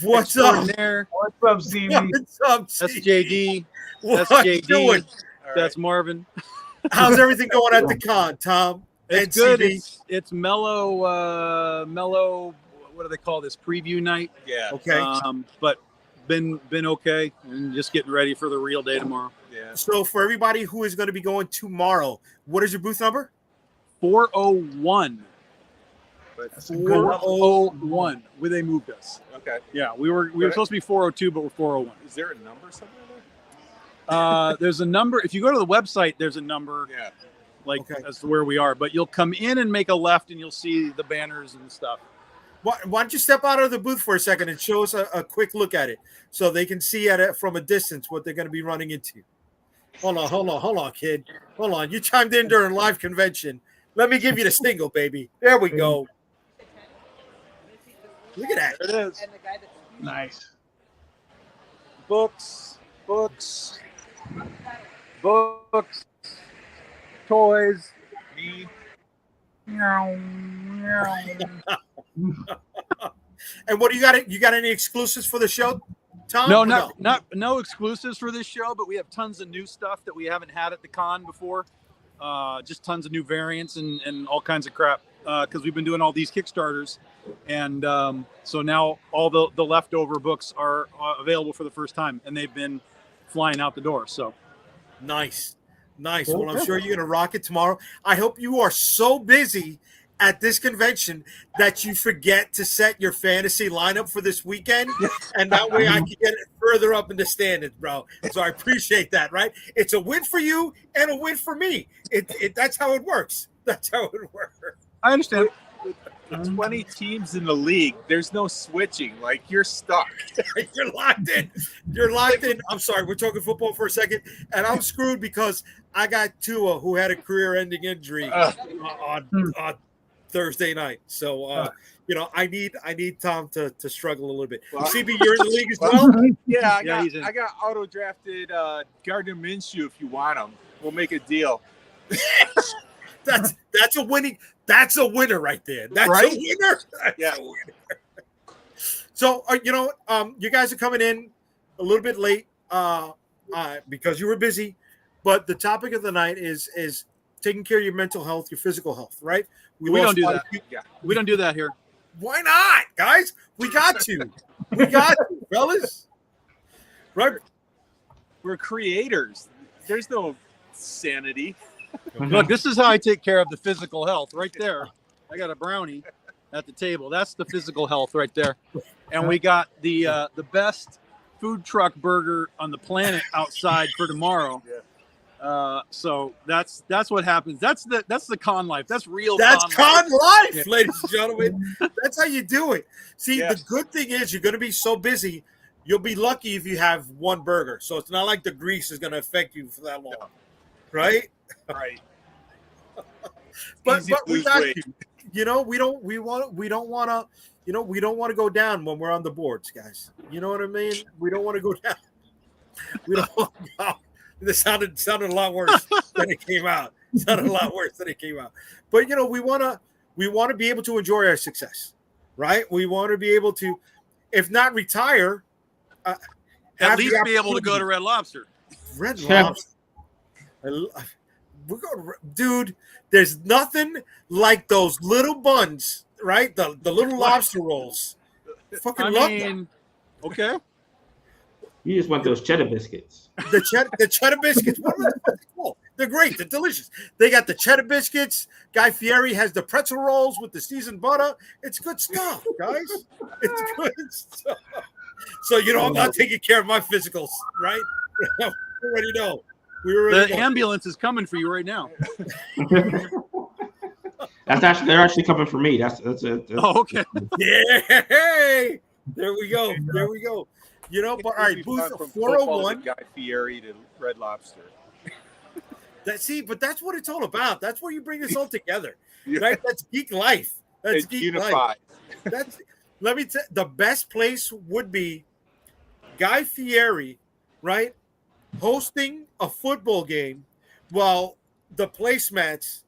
What's up? There. What's up, CB? What's up, That's C? JD. What's That's JD. doing? That's Marvin. How's everything going at the con, Tom? It's and good. CB? It's mellow. Mellow. What do they call this? Preview night. Yeah. Okay. But been okay, and just getting ready for the real day tomorrow. Yeah. So for everybody who is going to be going tomorrow, what is your booth number? 401. But 401. Where they moved us. okay. Yeah, we were supposed to be 402, but we're 401. Is there a number somewhere there? There's a number. If you go to the website, there's a number Yeah. Okay. as to where we are. But you'll come in and make a left, and you'll see the banners and stuff. Why don't you step out of the booth for a second and show us a quick look at it so they can see at it from a distance what they're going to be running into. Hold on, kid. Hold on. You chimed in during live convention. Let me give you the single, baby. There we go. Look at that. There it is. Nice. Books, toys. Me. And what do you got? You got any exclusives for the show, Tom? No, Or no exclusives for this show, but we have tons of new stuff that we haven't had at the con before. Just tons of new variants and all kinds of crap because we've been doing all these Kickstarters. And so now all the leftover books are available for the first time, and they've been flying out the door. So Nice. Well, I'm sure you're going to rock it tomorrow. I hope you are so busy at this convention that you forget to set your fantasy lineup for this weekend, and that way I can get it further up in the standings, bro. So I appreciate that, right? It's a win for you and a win for me. That's how it works. That's how it works. I understand. With 20 teams in the league, there's no switching. Like, you're stuck. You're locked in. You're locked in. I'm sorry. We're talking football for a second, and I'm screwed because I got Tua, who had a career-ending injury on Thursday night. So, I need Tom to struggle a little bit. Well, CB, you're in the league as well. Yeah, he's in. I got auto drafted Gardner Minshew. If you want him, we'll make a deal. That's a winning. That's a winner right there. That's Right? a winner. That's Yeah. a winner. So, you guys are coming in a little bit late because you were busy. But the topic of the night is taking care of your mental health, your physical health, right? We don't do lost that. quite a few- We don't do that here. Why not, guys? We got to. We got to, fellas. Right? We're creators. There's no sanity. Look, this is how I take care of the physical health right there. I got a brownie at the table. That's the physical health right there. And we got the best food truck burger on the planet outside for tomorrow. So that's what happens. That's the con life. That's real. That's con life, Yeah. ladies and gentlemen. That's how you do it. See, Yeah. the good thing is you're going to be so busy, you'll be lucky if you have one burger. So it's not like the grease is going to affect you for that long, right? Right. But Easy to we lose got weight. we don't want to go down when we're on the boards, guys. You know what I mean? We don't want to go down. We don't want to go. This sounded a lot worse than it came out. But we want to be able to enjoy our success, right? We want to be able to, if not retire, At have least the be able to go to opportunity. Red Lobster. Red Lobster. We're going, dude. There's nothing like those little buns, right? The little lobster rolls. Fucking love them. Okay. You just want those cheddar biscuits. The cheddar biscuits. What are they called? They're great. They're delicious. They got the cheddar biscuits. Guy Fieri has the pretzel rolls with the seasoned butter. It's good stuff, guys. It's good stuff. So I'm not taking care of my physicals, right? We already know. The ambulance is coming for you right now. They're actually coming for me. That's it. Oh, okay. Yeah. There we go. But all right, We've booth gone from football to 401. Guy Fieri to Red Lobster. But that's what it's all about. That's where you bring this all together, Yeah. right? That's geek life. That's It's geek unified. life. Let me tell the best place would be Guy Fieri, right? Hosting a football game while the placemats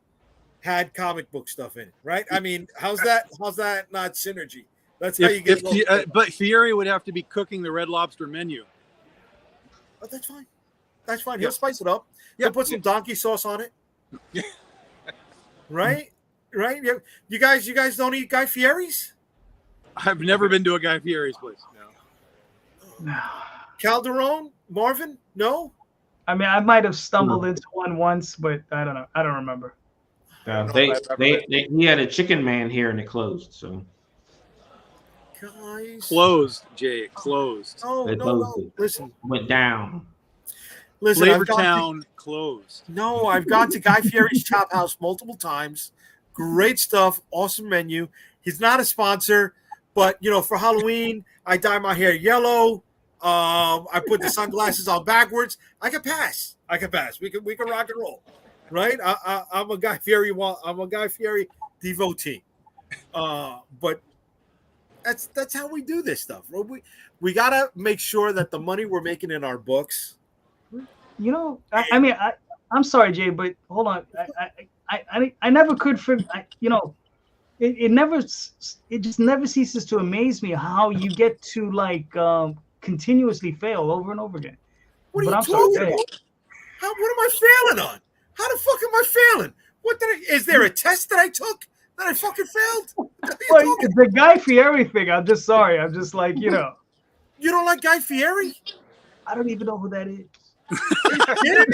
had comic book stuff in it, right? I mean, how's that not synergy? That's how you get. But Fieri would have to be cooking the Red Lobster menu. But that's fine. That's fine. He'll spice it up. He'll put some donkey sauce on it. Right? Right? You guys don't eat Guy Fieri's? I've never been to a Guy Fieri's place. No. Calderon? Marvin? No? I mean, I might have stumbled into one once, but I don't know. I don't remember. He had a Chicken Man here and it closed. So Guys. Closed, Jay. Closed. No. Listen. went down. Listen, Flavortown closed. No, I've gone to Guy Fieri's Chop House multiple times. Great stuff. Awesome menu. He's not a sponsor, but, for Halloween, I dye my hair yellow. I put the sunglasses on backwards. I can pass. We can rock and roll, right? I'm a Guy Fieri. I'm a Guy Fieri devotee. But that's how we do this stuff. We gotta make sure that the money we're making in our books. I'm sorry, Jay, but hold on. I never could figure. It just never ceases to amaze me how you get to continuously fail over and over again. What are you talking about? What am I failing on? How the fuck am I failing? Is there a test that I took that I fucking failed? Well, the Guy Fieri thing, I'm just sorry. I'm just like, You don't like Guy Fieri? I don't even know who that is. Are you kidding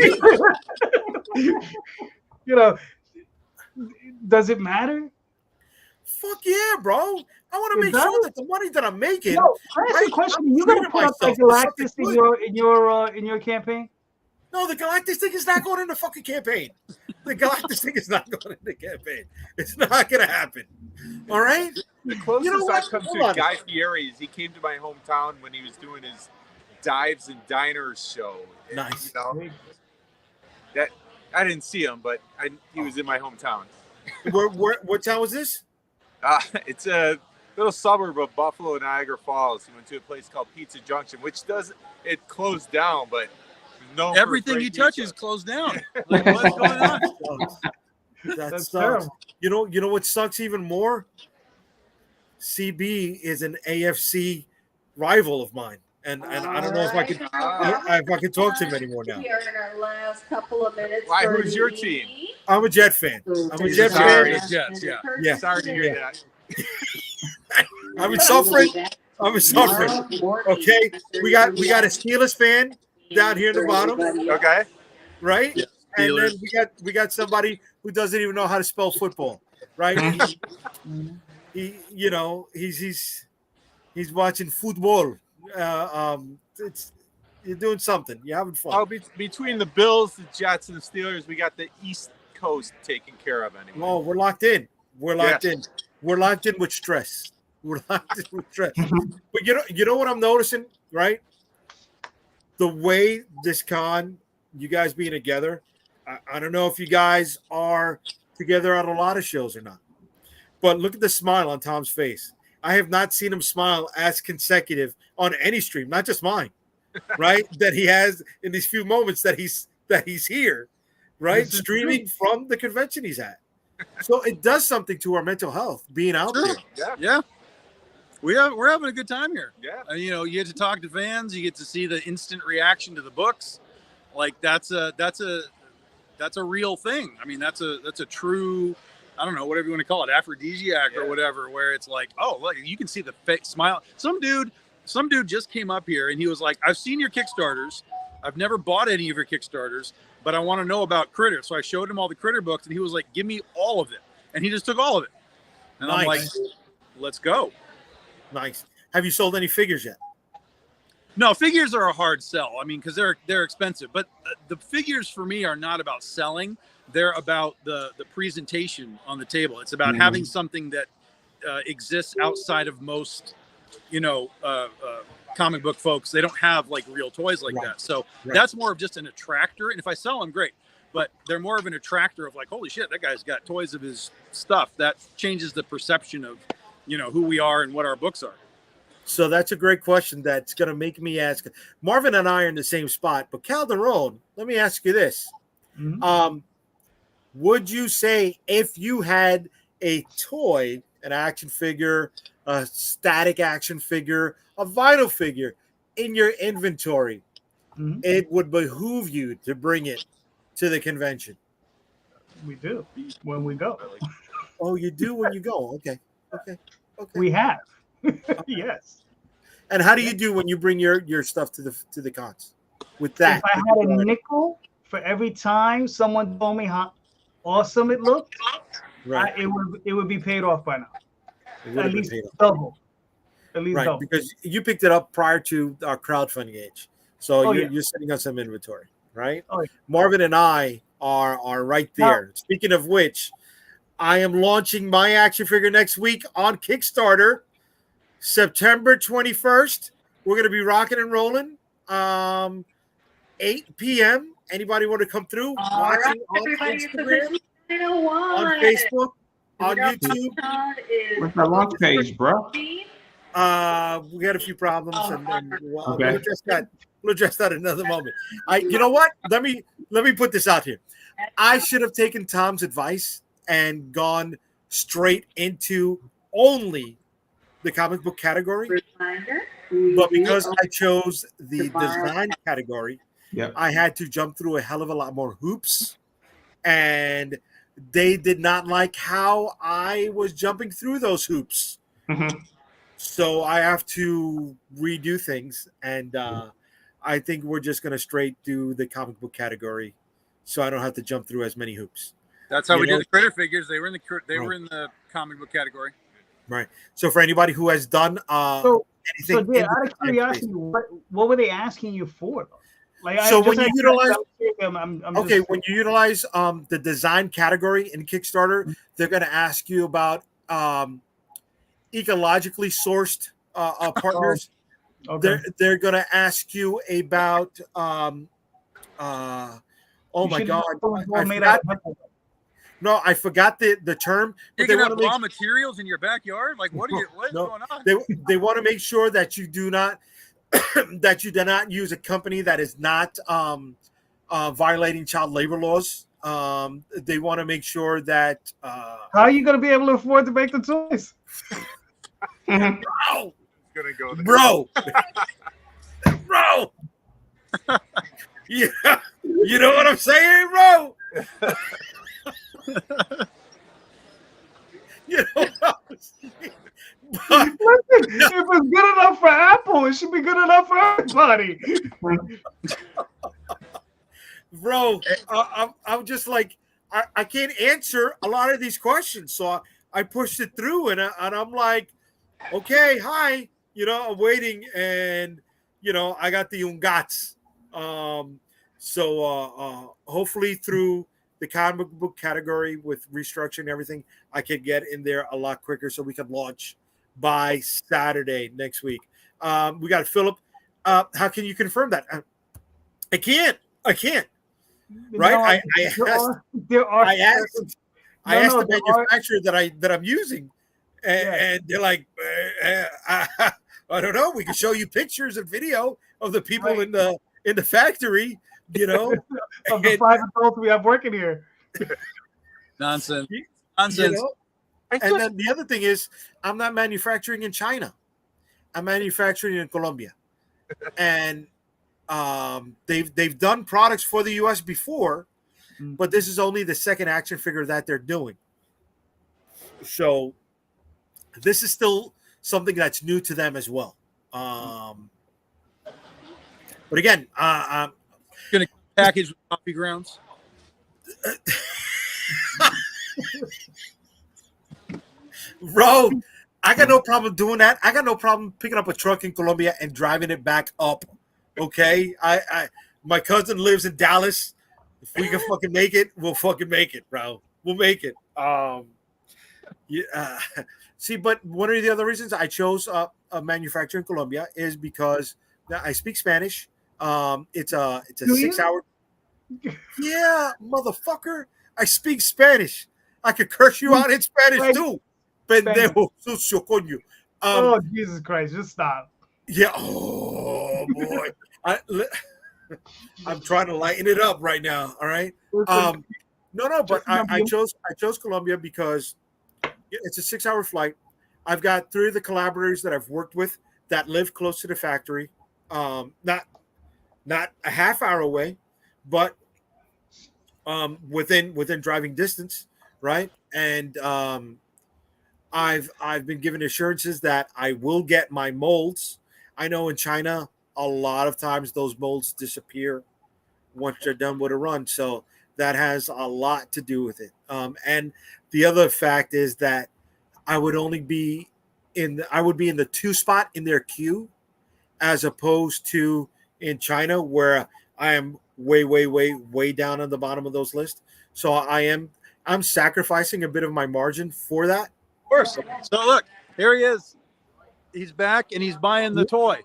me? Does it matter? Fuck yeah, bro. I want to make sure that the money that I'm making. No, I ask you a question. You gonna put up like Galactus in your campaign? No, the Galactus thing is not going in the fucking campaign. The Galactus thing is not going in the campaign. It's not going to happen. All right? The closest I've come to Guy Fieri's, he came to my hometown when he was doing his Dives and Diners show. Nice. That I didn't see him, but he was in my hometown. What town was this? It's a little suburb of Buffalo, Niagara Falls. He went to a place called Pizza Junction, which it closed down, but no. Everything he touches closed down. Like, what's going on? That sucks. You know what sucks even more? CB is an AFC rival of mine. And I don't know if I can talk to him anymore now. Here in our last couple of minutes. Why? Who's your team? I'm a Jet fan. I'm a Jet Sorry. fan. Jets, Yeah. Sorry to hear that. I'm suffering. Okay, we got a Steelers fan down here in the bottom, Okay. right? Yeah, and then we got somebody who doesn't even know how to spell football, right? He's watching football. You're doing something. You're having fun. Between the Bills, the Jets, and the Steelers, we got the East Coast taken care of anyway. Oh, we're locked in. We're locked in. We're locked in with stress. But you know what I'm noticing, right? The way this con, you guys being together, I don't know if you guys are together at a lot of shows or not, but look at the smile on Tom's face. I have not seen him smile as consecutive on any stream, not just mine, right? That he has in these few moments that he's here, right? Streaming from the convention he's at. So it does something to our mental health being out there. Yeah. We're having a good time here. Yeah. You get to talk to fans. You get to see the instant reaction to the books. Like that's a real thing. I mean, that's a true, I don't know, whatever you want to call it, aphrodisiac or whatever, where it's like, oh, look, you can see the fake smile. Some dude just came up here and he was like, I've seen your Kickstarters. I've never bought any of your Kickstarters, but I want to know about Critter. So I showed him all the Critter books and he was like, give me all of it. And he just took all of it. And I'm like, let's go. Nice. Have you sold any figures yet? No, figures are a hard sell. I mean, because they're expensive. But the figures for me are not about selling. They're about the presentation on the table. It's about having something that exists outside of most, comic book folks. They don't have like real toys like that. So that's more of just an attractor. And if I sell them, great. But they're more of an attractor of like, holy shit, that guy's got toys of his stuff. That changes the perception of, who we are and what our books are. So that's a great question that's going to make me ask. Marvin and I are in the same spot, but Calderon, let me ask you this. would you say if you had a toy, an action figure, a static action figure, a vinyl figure in your inventory, Mhm. it would behoove you to bring it to the convention? We do when we go. Oh, you do when you go. Okay. We have. Yes. And how do you do when you bring your stuff to the cons? With that, If I had a nickel for every time someone told me how awesome it looked, right, it would be paid off by now. it would At have been least paid off. double. At least Right, double. because you picked it up prior to our crowdfunding age, so Oh, you're, yeah. you're sitting on some inventory, right? Oh, yeah. Marvin and I are right there. Speaking of which, I am launching my action figure next week on Kickstarter, September 21st. We're going to be rocking and rolling. 8 p.m. Anybody want to come through? All right, Watching on everybody, it's Instagram, the 901. on Facebook, on YouTube. What's that launch page, bro? We had a few problems, and we'll Okay. address that. We'll address that another moment. You know what? Let me put this out here. I should have taken Tom's advice and gone straight into only the comic book category, but because I chose the design category, Yep. I had to jump through a hell of a lot more hoops, and they did not like how I was jumping through those hoops. Mhm. So I have to redo things, and I think we're just going to straight do the comic book category, so I don't have to jump through as many hoops. That's how You we know- did the critter figures. They were in the Right. were in the comic book category. Right. So for anybody who has done So, anything, so yeah, in the out of design curiosity, space- what were they asking you for? Like, So when just you out of utilize- curiosity, I'm okay, just- when you utilize the design category in Kickstarter, they're going to ask you about ecologically sourced partners. okay. They're going to ask you about oh You my should god, know it was all I made forgot. out of hemp. No, I forgot the term. But You're they gonna want have to raw make materials in your backyard? Like, what is No. going on? they want to make sure that you do not that you do not use a company that is not violating child labor laws. They want to make sure that How are you going to be able to afford to make the toys? bro, It's gonna go there. bro, bro. Yeah, you know what I'm saying, bro. You know what I'm saying? But, Listen, if it's good enough for Apple, it should be good enough for everybody. bro, I'm just like I can't answer a lot of these questions, so I pushed it through, and I'm like, okay, hi, I'm waiting, and I got the Ungats. So hopefully through the comic book category with restructuring and everything, I could get in there a lot quicker so we can launch by Saturday next week. We got Philip. How can you confirm that? I can't. Right? There are I asked the there are- manufacturer that I'm using, and they're like, I don't know. We can show you pictures and video of the people Right. in the factory, of the and- 5 adults we have working here. Nonsense. you Nonsense. know? And then the other thing is, I'm not manufacturing in China. I'm manufacturing in Colombia, and they've done products for the U.S. before, but this is only the second action figure that they're doing. So this is still something that's new to them as well. But again, Package with coffee grounds. bro, I got no problem doing that. I got no problem picking up a truck in Colombia and driving it back up. Okay, my cousin lives in Dallas. If we can fucking make it, we'll fucking make it, bro. We'll make it. Yeah. See, but one of the other reasons I chose a manufacturer in Colombia is because I speak Spanish. It's a Do you? 6-hour. Yeah, motherfucker. I speak Spanish. I could curse you out in Spanish Right. too. Pendejo, sucio coño. Oh, Jesus Christ, just stop. Yeah. Oh boy. I'm trying to lighten it up right now. All right. Listen, No, but Just remember I you- chose Colombia because it's a 6-hour flight. I've got 3 of the collaborators that I've worked with that live close to the factory, not a half hour away, but within driving distance, right? And I've been given assurances that I will get my molds. I know in China, a lot of times those molds disappear once they're done with a run, so that has a lot to do with it. And the other fact is that I would be in the 2 spot in their queue, as opposed to in China where I am way down on the bottom of those lists. So I'm sacrificing a bit of my margin for that. Of course. So look, here he is. He's back and he's buying the toy.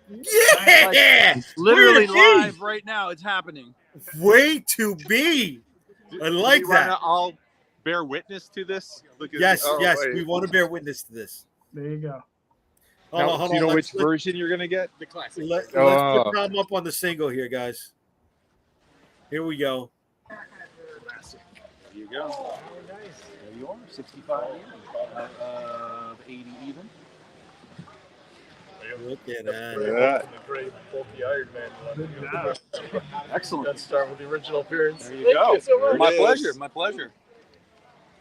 Yeah, Literally Where is he? live right now. It's happening. Way to be. I like Do we wanna that. all bear witness to this? Look at Yes, oh, yes, wait. we want to bear witness to this. There you go. Now, do you know which version you're gonna get? The classic. Let's Oh. put Tom up on the single here, guys. Here we go. There you go. There you are. 65 of 80 even. Look at that. Yeah. The great bulky Iron Man one. Good job. Excellent. Let's start with the original appearance. There you go. There My it is. pleasure. My pleasure.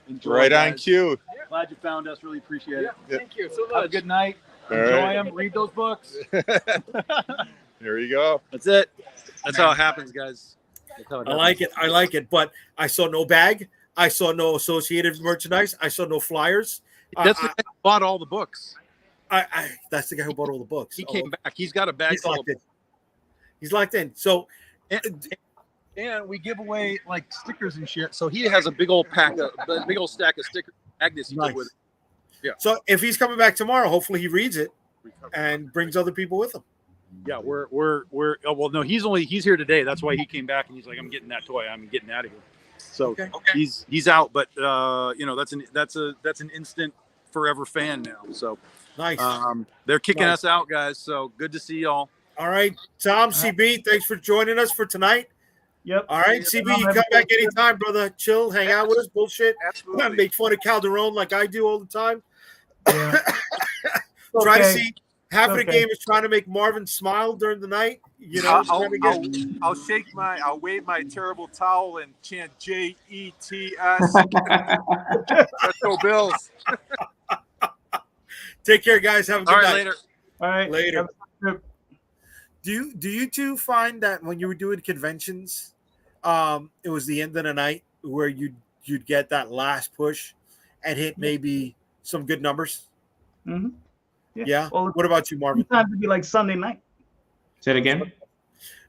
Enjoy, Right on guys. cue. Glad you found us. Really appreciate it. Thank you so Have a much. good night. All Enjoy right. them. Read those books. There you go. That's it. That's how it happens, guys. That's how it I happens. like it. But I saw no bag. I saw no associated merchandise. I saw no flyers. That's the guy who bought all the books. That's the guy who bought all the books. He came back. He's got a bag He's full of locked in. He's locked in. So and we give away like stickers and shit. So he has a big old stack of stickers. Magnets he Nice. took with So if he's coming back tomorrow, hopefully he reads it and brings other people with him. Yeah, we're oh, well, no, he's here today. That's why he came back and he's like, I'm getting that toy. I'm getting out of here. So Okay. he's out, but that's an instant forever fan now. So Nice. they're kicking Nice. us out, guys. So good to see y'all. All right, Tom, CB, thanks for joining us for tonight. Yep. All right, CB, you come back anytime, brother. Chill, hang out with us, bullshit. Absolutely. Make fun of Calderon like I do all the time. Yeah. Try to Okay. see half of the Okay. game is trying to make Marvin smile during the night. You know, he's trying to get I'll wave my terrible towel and chant JETS. Let's go Bills. take care, guys. Have a good All right, night. later. All right. Later. Have a good- Do you two find that when you were doing conventions, it was the end of the night where you'd get that last push and hit maybe some good numbers? Mhm. Yeah. Well, What about you, Marvin? sometimes it'd be like Sunday night. Say it again.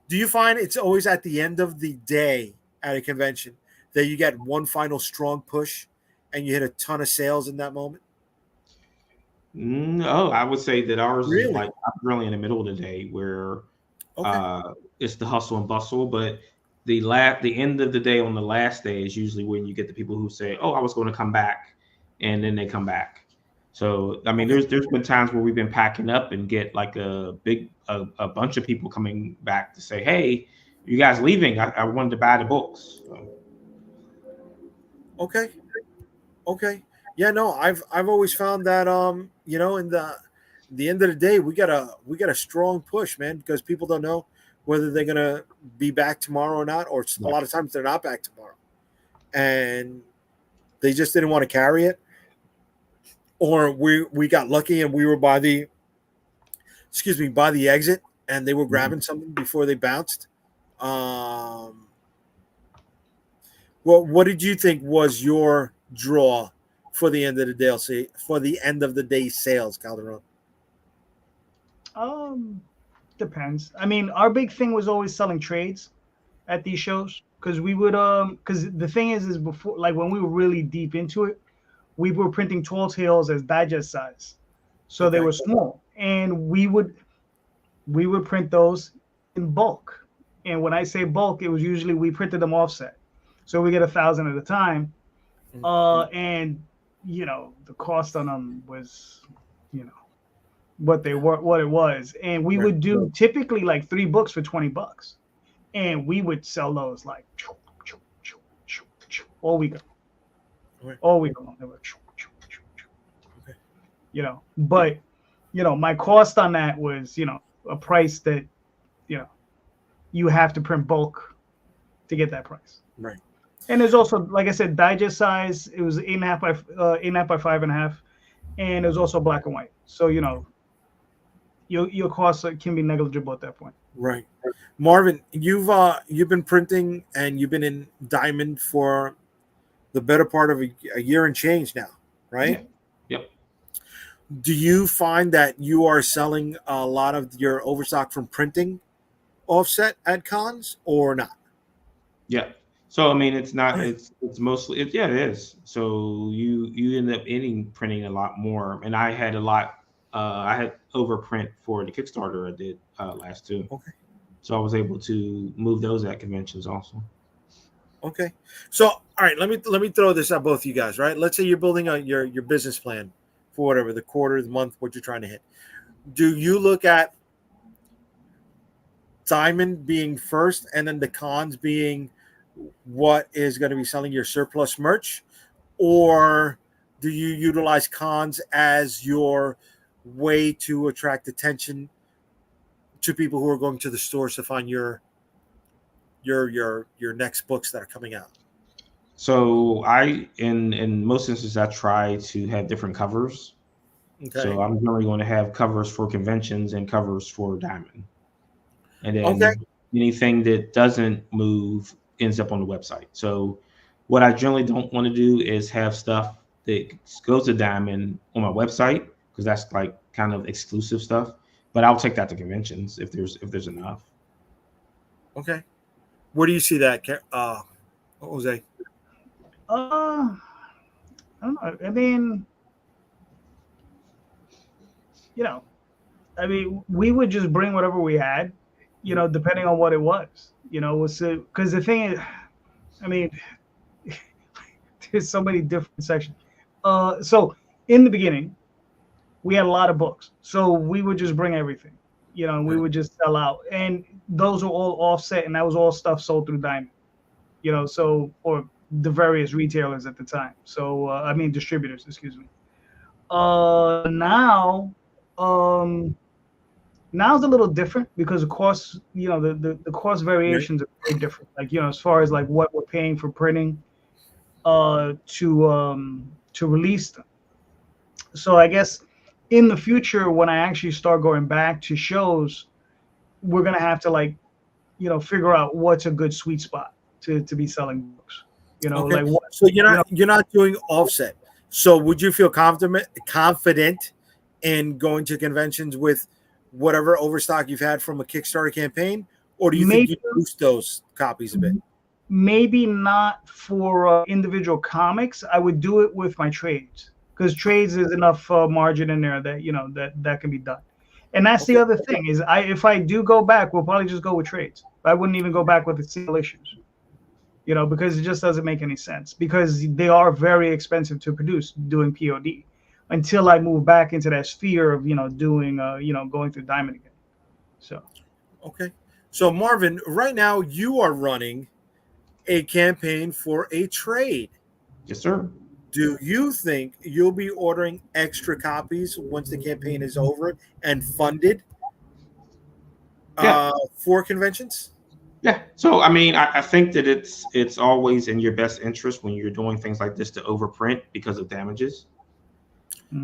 Do you find it's always at the end of the day at a convention that you get one final strong push and you hit a ton of sales in that moment? No, I would say that ours Really? is like really in the middle of the day where Okay. it's the hustle and bustle. But the end of the day on the last day is usually when you get the people who say, "Oh, I was going to come back," and then they come back. So I mean, there's been times where we've been packing up and get like a bunch of people coming back to say, "Hey, you guys leaving? I wanted to buy the books." So, Okay. Yeah, no, I've always found that in the end of the day we got a strong push, man, because people don't know whether they're gonna be back tomorrow or not, or a lot of times they're not back tomorrow. And they just didn't want to carry it. Or we got lucky and we were by the exit and they were grabbing something before they bounced. Well, what did you think was your draw for the end of the day? For the end of the day sales, Calderon. Depends. I mean, our big thing was always selling trades at these shows because we would because the thing is before, like when we were really deep into it, we were printing tall tales as digest size, so they Okay. were small, and we would print those in bulk. And when I say bulk, it was usually we printed them offset, so we get 1,000 at a time, and the cost on them was, what it was, and we would do typically like 3 books for $20, and we would sell those like all weekend. Right. All week long. They were, Okay. you know, but you know, my cost on that was, you know, a price that, you know, you have to print bulk to get that price. Right. And there's also, like I said, digest size. It was 8.5 by 8.5 by 5.5, and it was also black and white. So you know, your costs can be negligible at that point. Right. Marvin, you've been printing and you've been in diamond for the better part of a year and change now, right? Yep. Do you find that you are selling a lot of your overstock from printing offset at cons or not? Yeah. So I mean, it's not. It's mostly. Yeah, it is. So you end up printing a lot more, and I had a lot. I had overprint for the Kickstarter I did last too. Okay. So I was able to move those at conventions also. Okay. So all right, let me throw this at both you guys, right? Let's say you're building your business plan for whatever the quarter, the month, what you're trying to hit. Do you look at diamond being first and then the cons being what is going to be selling your surplus merch, or do you utilize cons as your way to attract attention to people who are going to the stores to find your next books that are coming out? So I, in most instances, I try to have different covers. Okay. So I'm generally going to have covers for conventions and covers for diamond, and then Okay. anything that doesn't move ends up on the website. So what I generally don't want to do is have stuff that goes to diamond on my website, because that's like kind of exclusive stuff. But I'll take that to conventions if there's enough. Okay. Where do you see that, Jose? I don't know. I mean, you know, we would just bring whatever we had, you know, depending on what it was, you know, because the thing is, I mean, there's so many different sections. So in the beginning, we had a lot of books, so we would just bring everything, you know, and we would just sell out, and those were all offset, and that was all stuff sold through Diamond, you know, so, or the various retailers at the time. So I mean distributors, excuse me. Now it's a little different because of course, you know, the cost variations are very different. Like, you know, as far as like what we're paying for printing to release them. So I guess in the future, when I actually start going back to shows, we're gonna have to, like, you know, figure out what's a good sweet spot to be selling books. You know, Okay. like what, So you're not doing offset. So would you feel confident in going to conventions with whatever overstock you've had from a Kickstarter campaign, or do you think you boost those copies a bit? Maybe not for individual comics. I would do it with my trades, because trades is enough margin in there that, you know, that can be done. And that's the other thing is, if I do go back, we'll probably just go with trades. I wouldn't even go back with the single issues, you know, because it just doesn't make any sense, because they are very expensive to produce doing POD until I move back into that sphere of, you know, doing, you know, going through Diamond again. So. Okay. So Marvin, right now you are running a campaign for a trade. Yes, sir. Do you think you'll be ordering extra copies once the campaign is over and funded for conventions? Yeah. So I mean, I think that it's always in your best interest when you're doing things like this to overprint because of damages.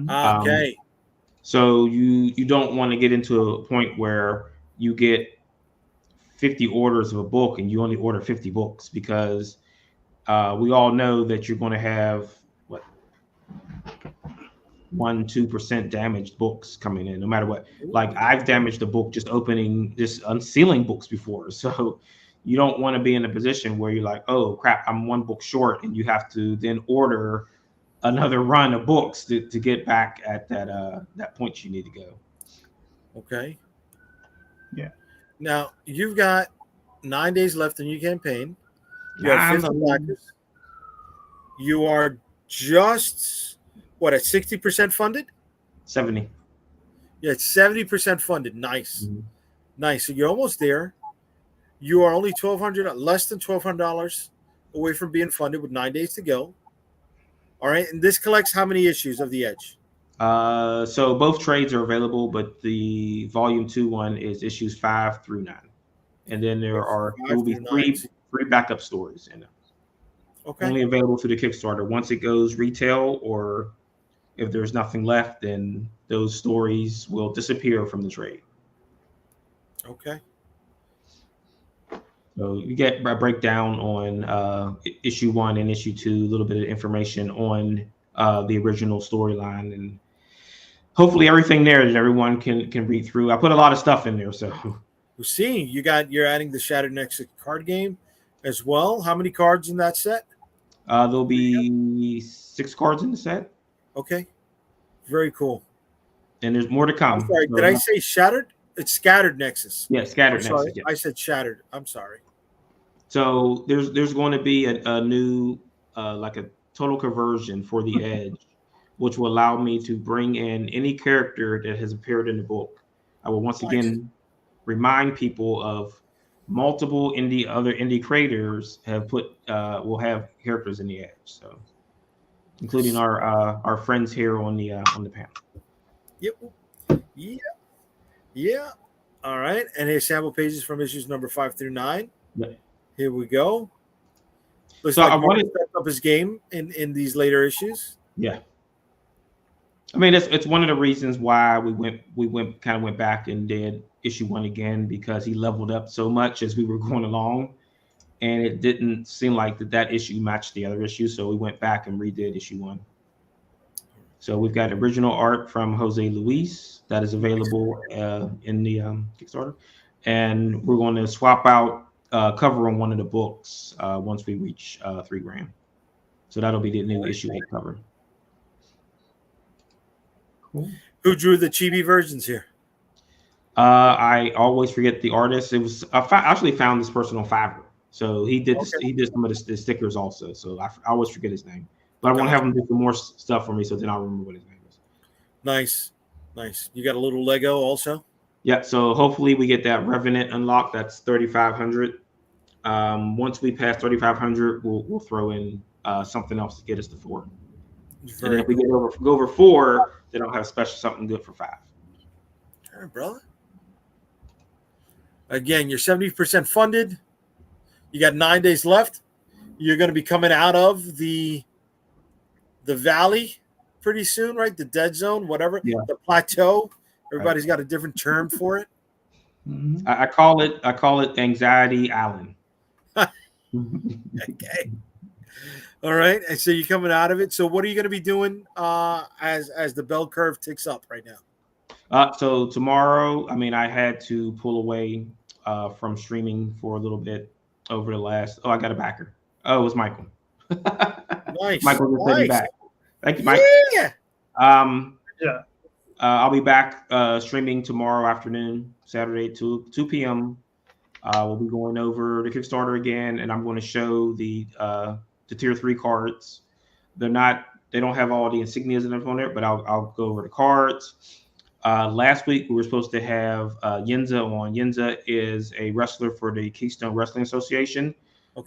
Okay. So you don't want to get into a point where you get 50 orders of a book and you only order 50 books, because we all know that you're going to have 1-2% damaged books coming in, no matter what. Like, I've damaged a book just unsealing books before. So you don't want to be in a position where you're like, oh crap, I'm one book short, and you have to then order another run of books to get back at that point you need to go. Okay. Yeah. Now you've got 9 days left in your campaign. You have 50 backers. You are just at 60% funded? 70. Yeah, it's 70% funded. Nice. Mm-hmm. Nice. So you're almost there. You are only less than $1,200 away from being funded with 9 days to go. All right, and this collects how many issues of the Edge? So both trades are available, but the Volume 2 one is issues 5 through 9, and then there will be three backup stories in it. Okay. Only available through the Kickstarter. Once it goes retail, or if there's nothing left, then those stories will disappear from the trade. Okay. So you get a breakdown on issue 1 and issue 2, a little bit of information on the original storyline, and hopefully everything there that everyone can read through. I put a lot of stuff in there, so We're seeing you're adding the Shattered Nexus card game as well. How many cards in that set? there'll be 6 cards in the set. Okay. Very cool. And there's more to come. I'm sorry, did I say Shattered? It's Scattered Nexus. Yeah, Scattered I'm sorry, Nexus. Yeah. I said Shattered. I'm sorry. So there's going to be a new like a total conversion for the Edge, which will allow me to bring in any character that has appeared in the book. I will once again remind people of multiple other indie creators will have characters in the Edge. So including our friends here on the panel. Yep. Yeah. All right. And here's sample pages from issues number 5 through 9. Yep. Here we go. Looks So like I wanted to step up his game in these later issues. Yeah. I mean, it's one of the reasons why we went back and did issue 1 again, because he leveled up so much as we were going along, and it didn't seem like that issue matched the other issues. So we went back and redid issue 1. So we've got original art from Jose Luis that is available in the Kickstarter, and we're going to swap out cover on one of the books once we reach $3,000. So that'll be the new issue 8 cover. Cool. Who drew the chibi versions here? I always forget the artist. It was I actually found this person on Fiverr, so he did some of the stickers also. So I always forget his name, but I want to have him do some more stuff for me, so then I'll remember what his name is. Nice. You got a little Lego also? Yeah. So hopefully we get that Revenant unlocked. That's 3,500. Once we pass 3,500, we'll throw in something else to get us to 4. And then if we go over 4, then I'll have something good for 5. All right, brother. Again, you're 70% funded. You got 9 days left. You're going to be coming out of the valley pretty soon, right? The dead zone, whatever. Yeah. The plateau. Everybody's got a different term for it. Mm-hmm. I call it Anxiety Island. Okay. All right. And so you're coming out of it. So what are you going to be doing as the bell curve ticks up right now? So tomorrow, I had to pull away from streaming for a little bit over the last. Oh, I got a backer. Oh, it was Michael. Nice. Michael just sent me back. Thank you, Mike. Yeah. I'll be back streaming tomorrow afternoon, Saturday, 2 p.m. We'll be going over the Kickstarter again, and I'm going to show the tier 3 cards. They don't have all the insignias in on there, but I'll go over the cards. Last week we were supposed to have Yenza on. Yenza is a wrestler for the Keystone Wrestling Association,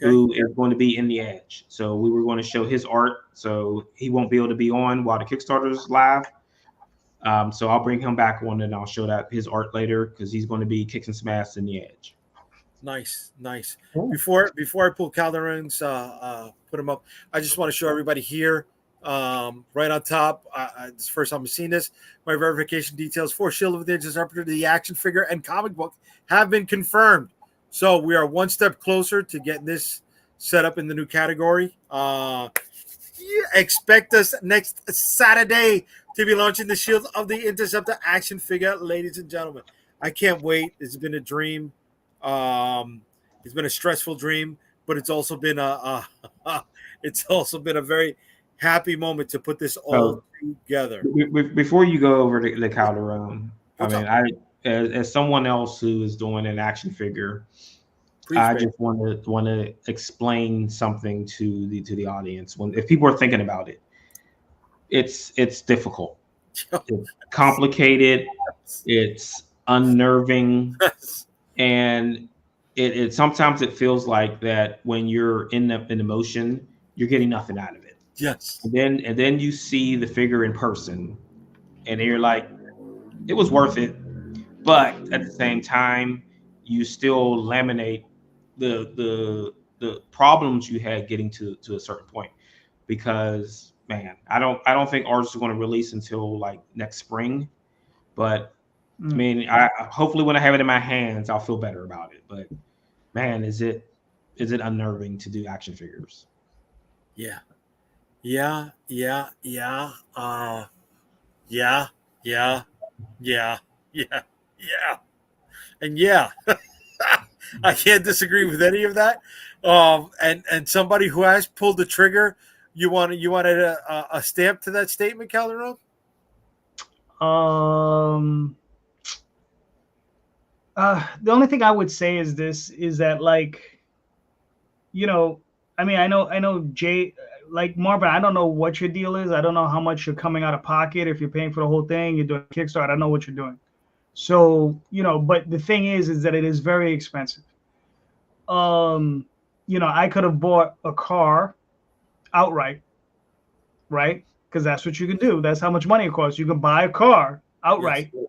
who is going to be in the Edge. So we were going to show his art. So he won't be able to be on while the Kickstarter is live. So I'll bring him back on and I'll show his art later, because he's going to be kicking some ass in the Edge. Nice. Cool. Before I pull Calderon's, put him up, I just want to show everybody here, right on top. It's the first time I've seen this. My verification details for Shield of the Interceptor, the action figure, and comic book have been confirmed. So we are one step closer to getting this set up in the new category. Expect us next Saturday to be launching the Shield of the Interceptor action figure, ladies and gentlemen. I can't wait. It's been a dream. It's been a stressful dream, but it's also been a very happy moment to put this all together. Before you go over the Calderon, as someone else who is doing an action figure, I just want to explain something to the audience. If people are thinking about it, it's difficult, it's complicated, it's unnerving, and it sometimes it feels like that when you're in the motion, you're getting nothing out of it. Yes. And then you see the figure in person, and then you're like, it was worth it. But at the same time, you still laminate the problems you had getting to a certain point. Because man, I don't think ours is going to release until like next spring. But I mean, I hopefully when I have it in my hands, I'll feel better about it. But man, is it unnerving to do action figures? Yeah. Yeah. Yeah. Yeah. Yeah. Yeah. Yeah. Yeah. Yeah. And yeah, I can't disagree with any of that. And somebody who has pulled the trigger, you wanted a stamp to that statement, Calderon? The only thing I would say is that like, you know, I mean, I know Jay, like Marvin, I don't know what your deal is. I don't know how much you're coming out of pocket. If you're paying for the whole thing, you're doing Kickstarter. I don't know what you're doing. So, you know, but the thing is that it is very expensive. You know, I could have bought a car outright, right? Because that's what you can do. That's how much money it costs. You can buy a car outright. Yes.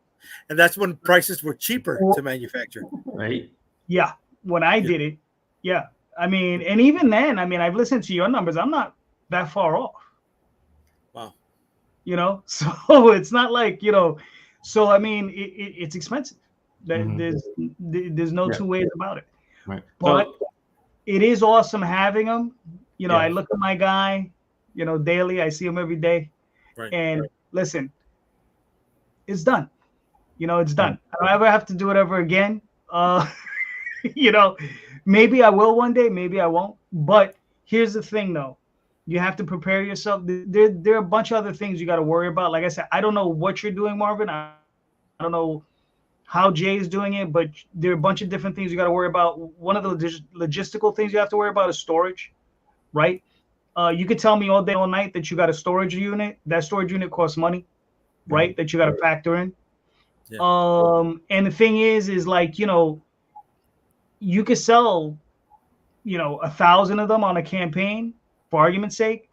And that's when prices were cheaper to manufacture. Right. Yeah. When I did it, yeah. I mean, and even then, I mean, I've listened to your numbers. I'm not that far off. Wow. You know, so it's not like, you know, so I mean, it's expensive. There's no two ways about it. Right. But it is awesome having them. You know, Yeah. I look at my guy, you know, daily. I see him every day. Right. And listen, it's done. You know, it's done. I don't ever have to do it ever again. You know, maybe I will one day, maybe I won't. But here's the thing, though. You have to prepare yourself. There are a bunch of other things you got to worry about. Like I said, I don't know what you're doing, Marvin. I don't know how Jay's doing it, but there are a bunch of different things you got to worry about. One of the logistical things you have to worry about is storage, right? You could tell me all day, all night that you got a storage unit. That storage unit costs money, right? That you got to factor in. Yeah. And the thing is like, you know, you could sell, you know, 1,000 of them on a campaign, for argument's sake,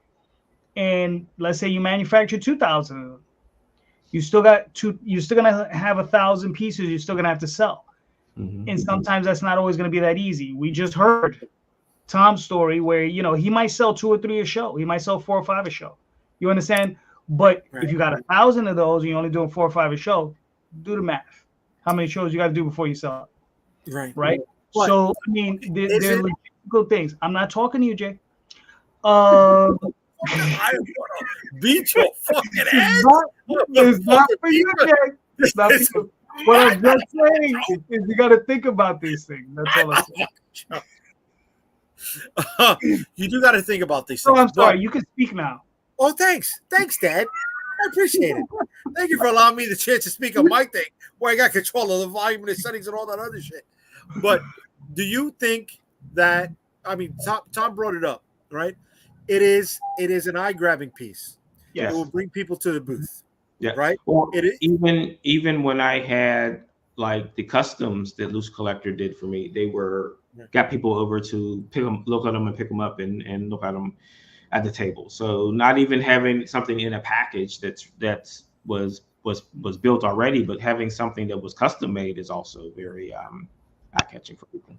and let's say you manufacture 2,000 of them. You're still gonna have 1,000 pieces. You're still gonna have to sell, and sometimes that's not always gonna be that easy. We just heard Tom's story where, you know, he might sell 2 or 3 a show. He might sell 4 or 5 a show. You understand? But if you got 1,000 of those and you're only doing 4 or 5 a show, do the math. How many shows you got to do before you sell it? Right. But so I mean, there are logistical things. I'm not talking to you, Jay. I want to beat your fucking ass. It's not for you, Jay. It's not for you. What I'm just saying is you got to think about these things. That's all I'm saying. You do got to think about these things. Oh, I'm sorry. You can speak now. Oh, thanks, Dad. I appreciate it. Thank you for allowing me the chance to speak on my thing, where I got control of the volume and the settings and all that other shit. But do you think that? I mean, Tom brought it up, right? It is an eye-grabbing piece. Yes. It will bring people to the booth. Yeah. Right. Well, it is even when I had like the customs that Loose Collector did for me, they got people over to look at them and pick them up and look at them at the table. So not even having something in a package that was built already, but having something that was custom made is also very eye-catching for people.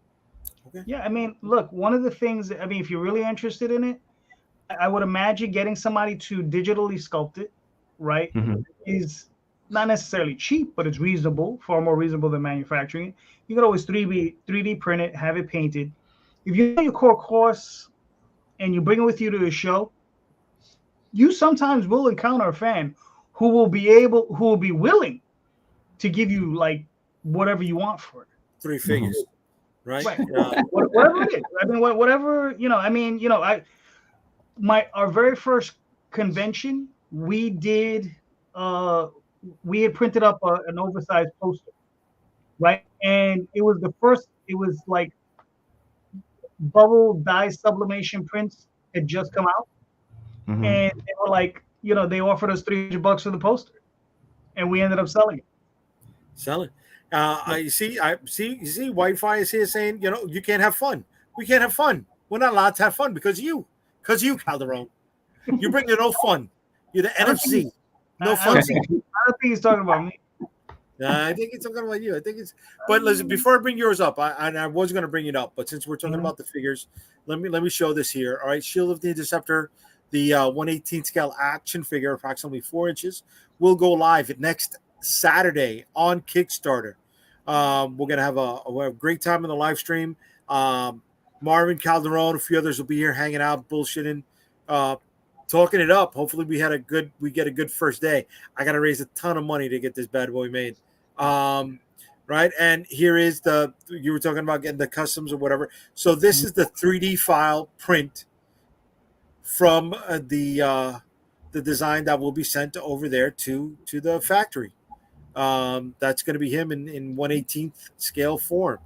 Okay. Yeah, I mean, look, one of the things, I mean, if you're really interested in it, I would imagine getting somebody to digitally sculpt it, right, is not necessarily cheap, but it's reasonable, far more reasonable than manufacturing it. You could always 3D print it, have it painted. If you know your core course and you bring it with you to a show, you sometimes will encounter a fan who will be willing to give you like whatever you want for it. 3 figures, right? Whatever it is. I mean, whatever, you know, I mean, you know, our very first convention, we had printed up an oversized poster, right? And it was like bubble dye sublimation prints had just come out. And they were like, you know, they offered us $300 for the poster, and we ended up selling it. You see, Wi-Fi is here saying, you can't have fun. We can't have fun. We're not allowed to have fun because you, Calderon, you bring no fun. You're the NFC. No fun. I don't think he's talking about me. I think it's talking about you. I think it's. But listen, before I bring yours up, I was going to bring it up, but since we're talking about the figures, let me show this here. All right, Shield of the Interceptor, the 1/18 scale action figure, approximately 4 inches, will go live next Saturday on Kickstarter. We're gonna have a great time in the live stream. Marvin, Calderon, a few others will be here hanging out, bullshitting, talking it up. Hopefully, we get a good first day. I got to raise a ton of money to get this bad boy made. Right, and here is you were talking about getting the customs or whatever. So this is the 3D file print from the design that will be sent over there to the factory. That's going to be him in 1/18 scale form,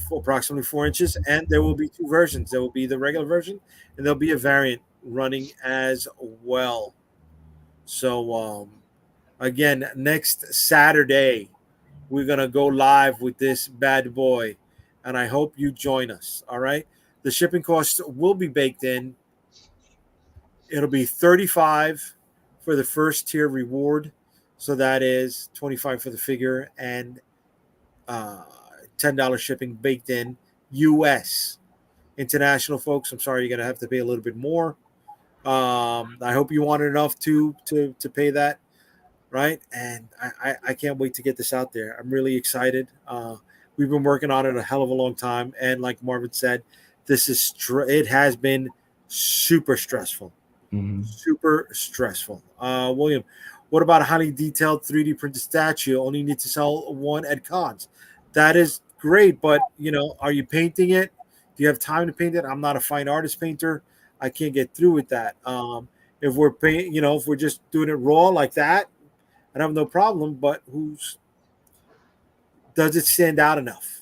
for approximately 4 inches, and there will be 2 versions. There will be the regular version, and there'll be a variant running as well. So again, next Saturday, we're going to go live with this bad boy, and I hope you join us. All right, the shipping costs will be baked in. It'll be $35 for the first tier reward, so that is $25 for the figure and $10 shipping baked in. US. International folks, I'm sorry, you're gonna have to pay a little bit more. I hope you want enough to pay that, right? And I can't wait to get this out there. I'm really excited. We've been working on it a hell of a long time, and like Marvin said, it has been super stressful. Super stressful. William, what about a highly detailed 3D printed statue? Only need to sell one at cons. That is great, but are you painting it? Do you have time to paint it? I'm not a fine artist painter. I can't get through with that. If we're if we're just doing it raw like that, I have no problem. But does it stand out enough?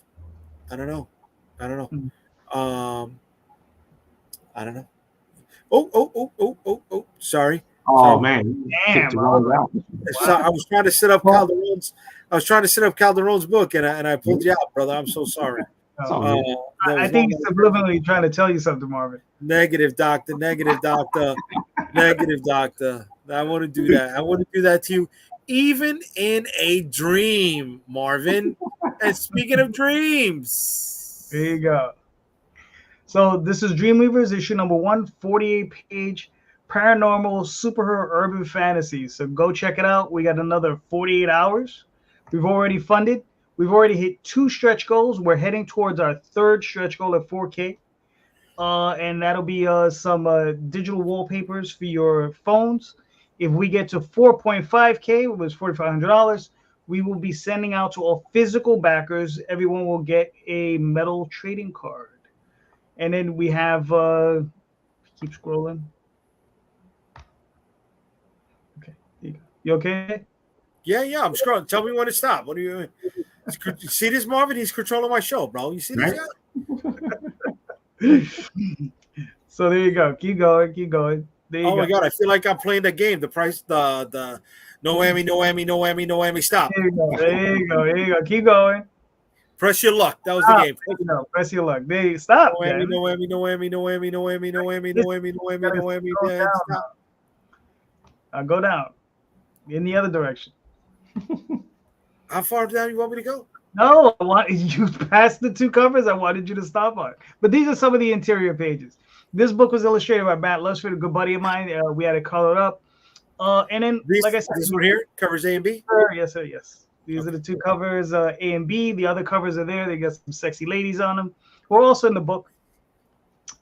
I don't know. I don't know. Oh! Sorry. Oh man! Damn! So I was trying to set up Calderon's. I was trying to set up Calderon's book, and I pulled you out, brother. I'm so sorry. I think he's subliminally trying to tell you something, Marvin. Negative, doctor. Negative, doctor. Negative, doctor. I want to do that. I want to do that to you, even in a dream, Marvin. And speaking of dreams, there you go. So this is Dreamweavers, issue number 1, 48-page paranormal superhero urban fantasy. So go check it out. We got another 48 hours. We've already funded. We've already hit 2 stretch goals. We're heading towards our 3rd stretch goal at 4K. And that'll be some digital wallpapers for your phones. If we get to 4.5K, which was $4,500, we will be sending out to all physical backers. Everyone will get a metal trading card. And then we have, keep scrolling. Okay, there you go. You okay? Yeah, I'm scrolling. Tell me when to stop. What do you see this, Marvin? He's controlling my show, bro. You see this guy? So there you go. Keep going. There you go. My God, I feel like I'm playing the game. The price, the no whammy, stop. There you go. Keep going. Press your luck. That was the game. Press your luck. There you stop. No whammy. Stop. I'll go down in the other direction. How far down you want me to go? No, I want you past the 2 covers. I wanted you to stop on. But these are some of the interior pages. This book was illustrated by Matt Lunsford, a good buddy of mine. We had it colored up. And then, like I said, this one here covers A and B. Yes, sir. Yes. These are the 2 covers, A and B. The other covers are there. They got some sexy ladies on them. We're also in the book.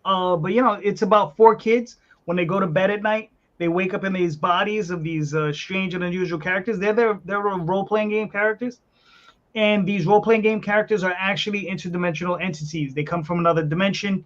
But it's about 4 kids. When they go to bed at night, they wake up in these bodies of these strange and unusual characters. They're role-playing game characters. And these role-playing game characters are actually interdimensional entities. They come from another dimension,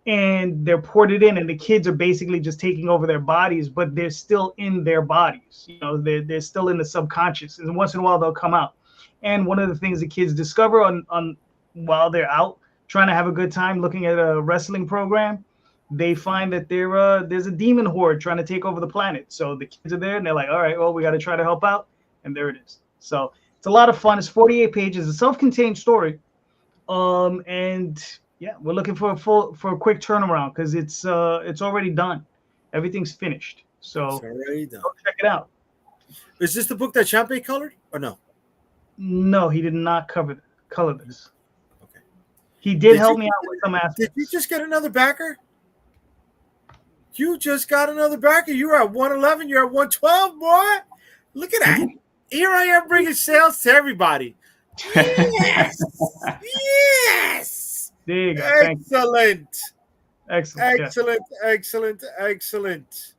and they're ported in, and the kids are basically just taking over their bodies, but they're still in their bodies. They're still in the subconscious, and once in a while they'll come out. And one of the things the kids discover on while they're out trying to have a good time looking at a wrestling program, they find that there's a demon horde trying to take over the planet. So the kids are there, and they're like, all right, well, we got to try to help out, and there it is. So It's a lot of fun. It's 48 pages. It's a self-contained story. And yeah, we're looking for a quick turnaround because it's already done. Everything's finished. So It's already done. go check it out. Is this the book that Champagne colored or no? No, he did not color this. Okay. He did help you- me out with some aspects. Did you just get another backer? You just got another backer. You're at 111. You're at 112, boy. Look at that. Here I am bringing sales to everybody. Yes. Yes. There you go. Thank you. Excellent. Excellent. Yeah. Excellent. Excellent. Excellent.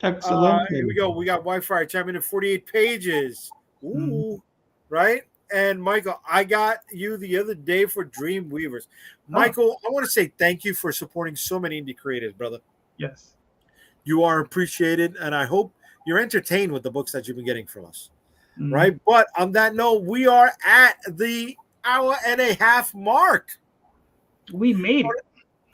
Excellent. Here we go. We got Wi-Fi champion in 48 pages. Ooh, right? And Michael, I got you the other day for Dream Weavers. Michael, I want to say thank you for supporting so many indie creators, brother. Yes. You are appreciated, and I hope you're entertained with the books that you've been getting from us. Mhm. Right? But on that note, we are at the hour and a half mark. We made it.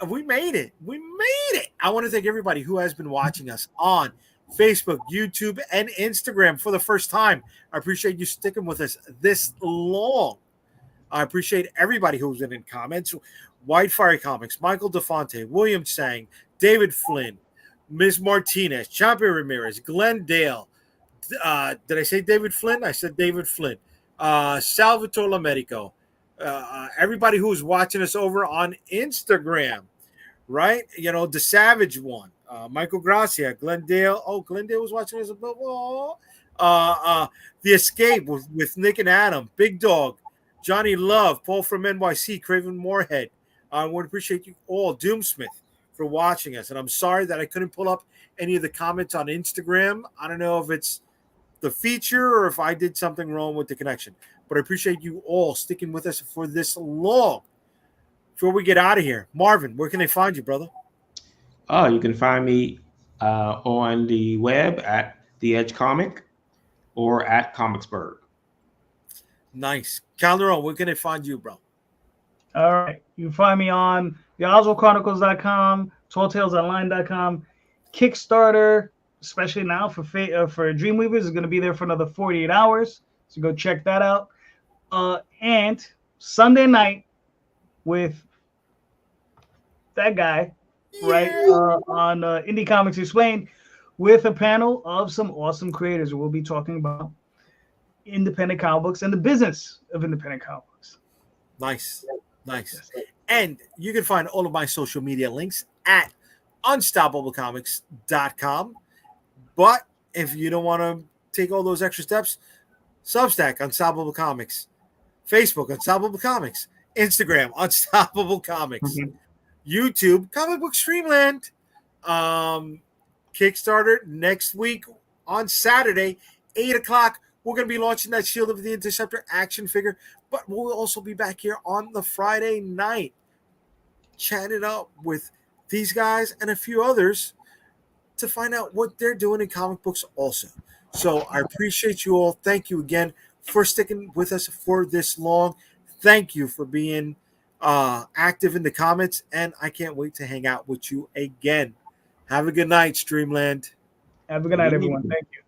We made it. We made it. I want to thank everybody who has been watching us on Facebook, YouTube, and Instagram for the first time. I appreciate you sticking with us this long. I appreciate everybody who's been in comments. White Fire Comics, Michael DeFonte, William Sang, David Flynn, Ms. Martinez, Champion Ramirez, Glenn Dale. Did I say David Flynn? I said David Flynn. Salvatore Lamedico. Everybody who's watching us over on Instagram, right? You know, the Savage one, Michael Gracia, Glendale. Oh, Glendale was watching us. The Escape with Nick and Adam, Big Dog, Johnny Love, Paul from NYC, Craven Moorhead. I would appreciate you all, Doomsmith, for watching us. And I'm sorry that I couldn't pull up any of the comments on Instagram. I don't know if it's the feature or if I did something wrong with the connection. But I appreciate you all sticking with us for this long. Before we get out of here, Marvin, where can they find you, brother? Oh, you can find me on the web at The Edge Comic or at Comicsburg. Nice. Calderon, where can they find you, bro? All right. You can find me on theoswaldchronicles.com, talltalesonline.com, Kickstarter, especially now for Dreamweavers, is going to be there for another 48 hours. So go check that out. And Sunday night with that guy, right, on Indie Comics Explained, with a panel of some awesome creators. We'll be talking about independent comic books and the business of independent comic books. Nice. Nice. And you can find all of my social media links at unstoppablecomics.com. But if you don't want to take all those extra steps, Substack, Unstoppable Comics, Facebook, Unstoppable Comics, Instagram, Unstoppable Comics, YouTube, Comic Book Streamland, Kickstarter next week on Saturday, 8 o'clock. We're going to be launching that Shield of the Interceptor action figure, but we'll also be back here on the Friday night, chatting up with these guys and a few others to find out what they're doing in comic books also. So I appreciate you all. Thank you again for sticking with us for this long. Thank you for being active in the comments, and I can't wait to hang out with you again. Have a good night, Streamland. Have a good night, everyone. Thank you.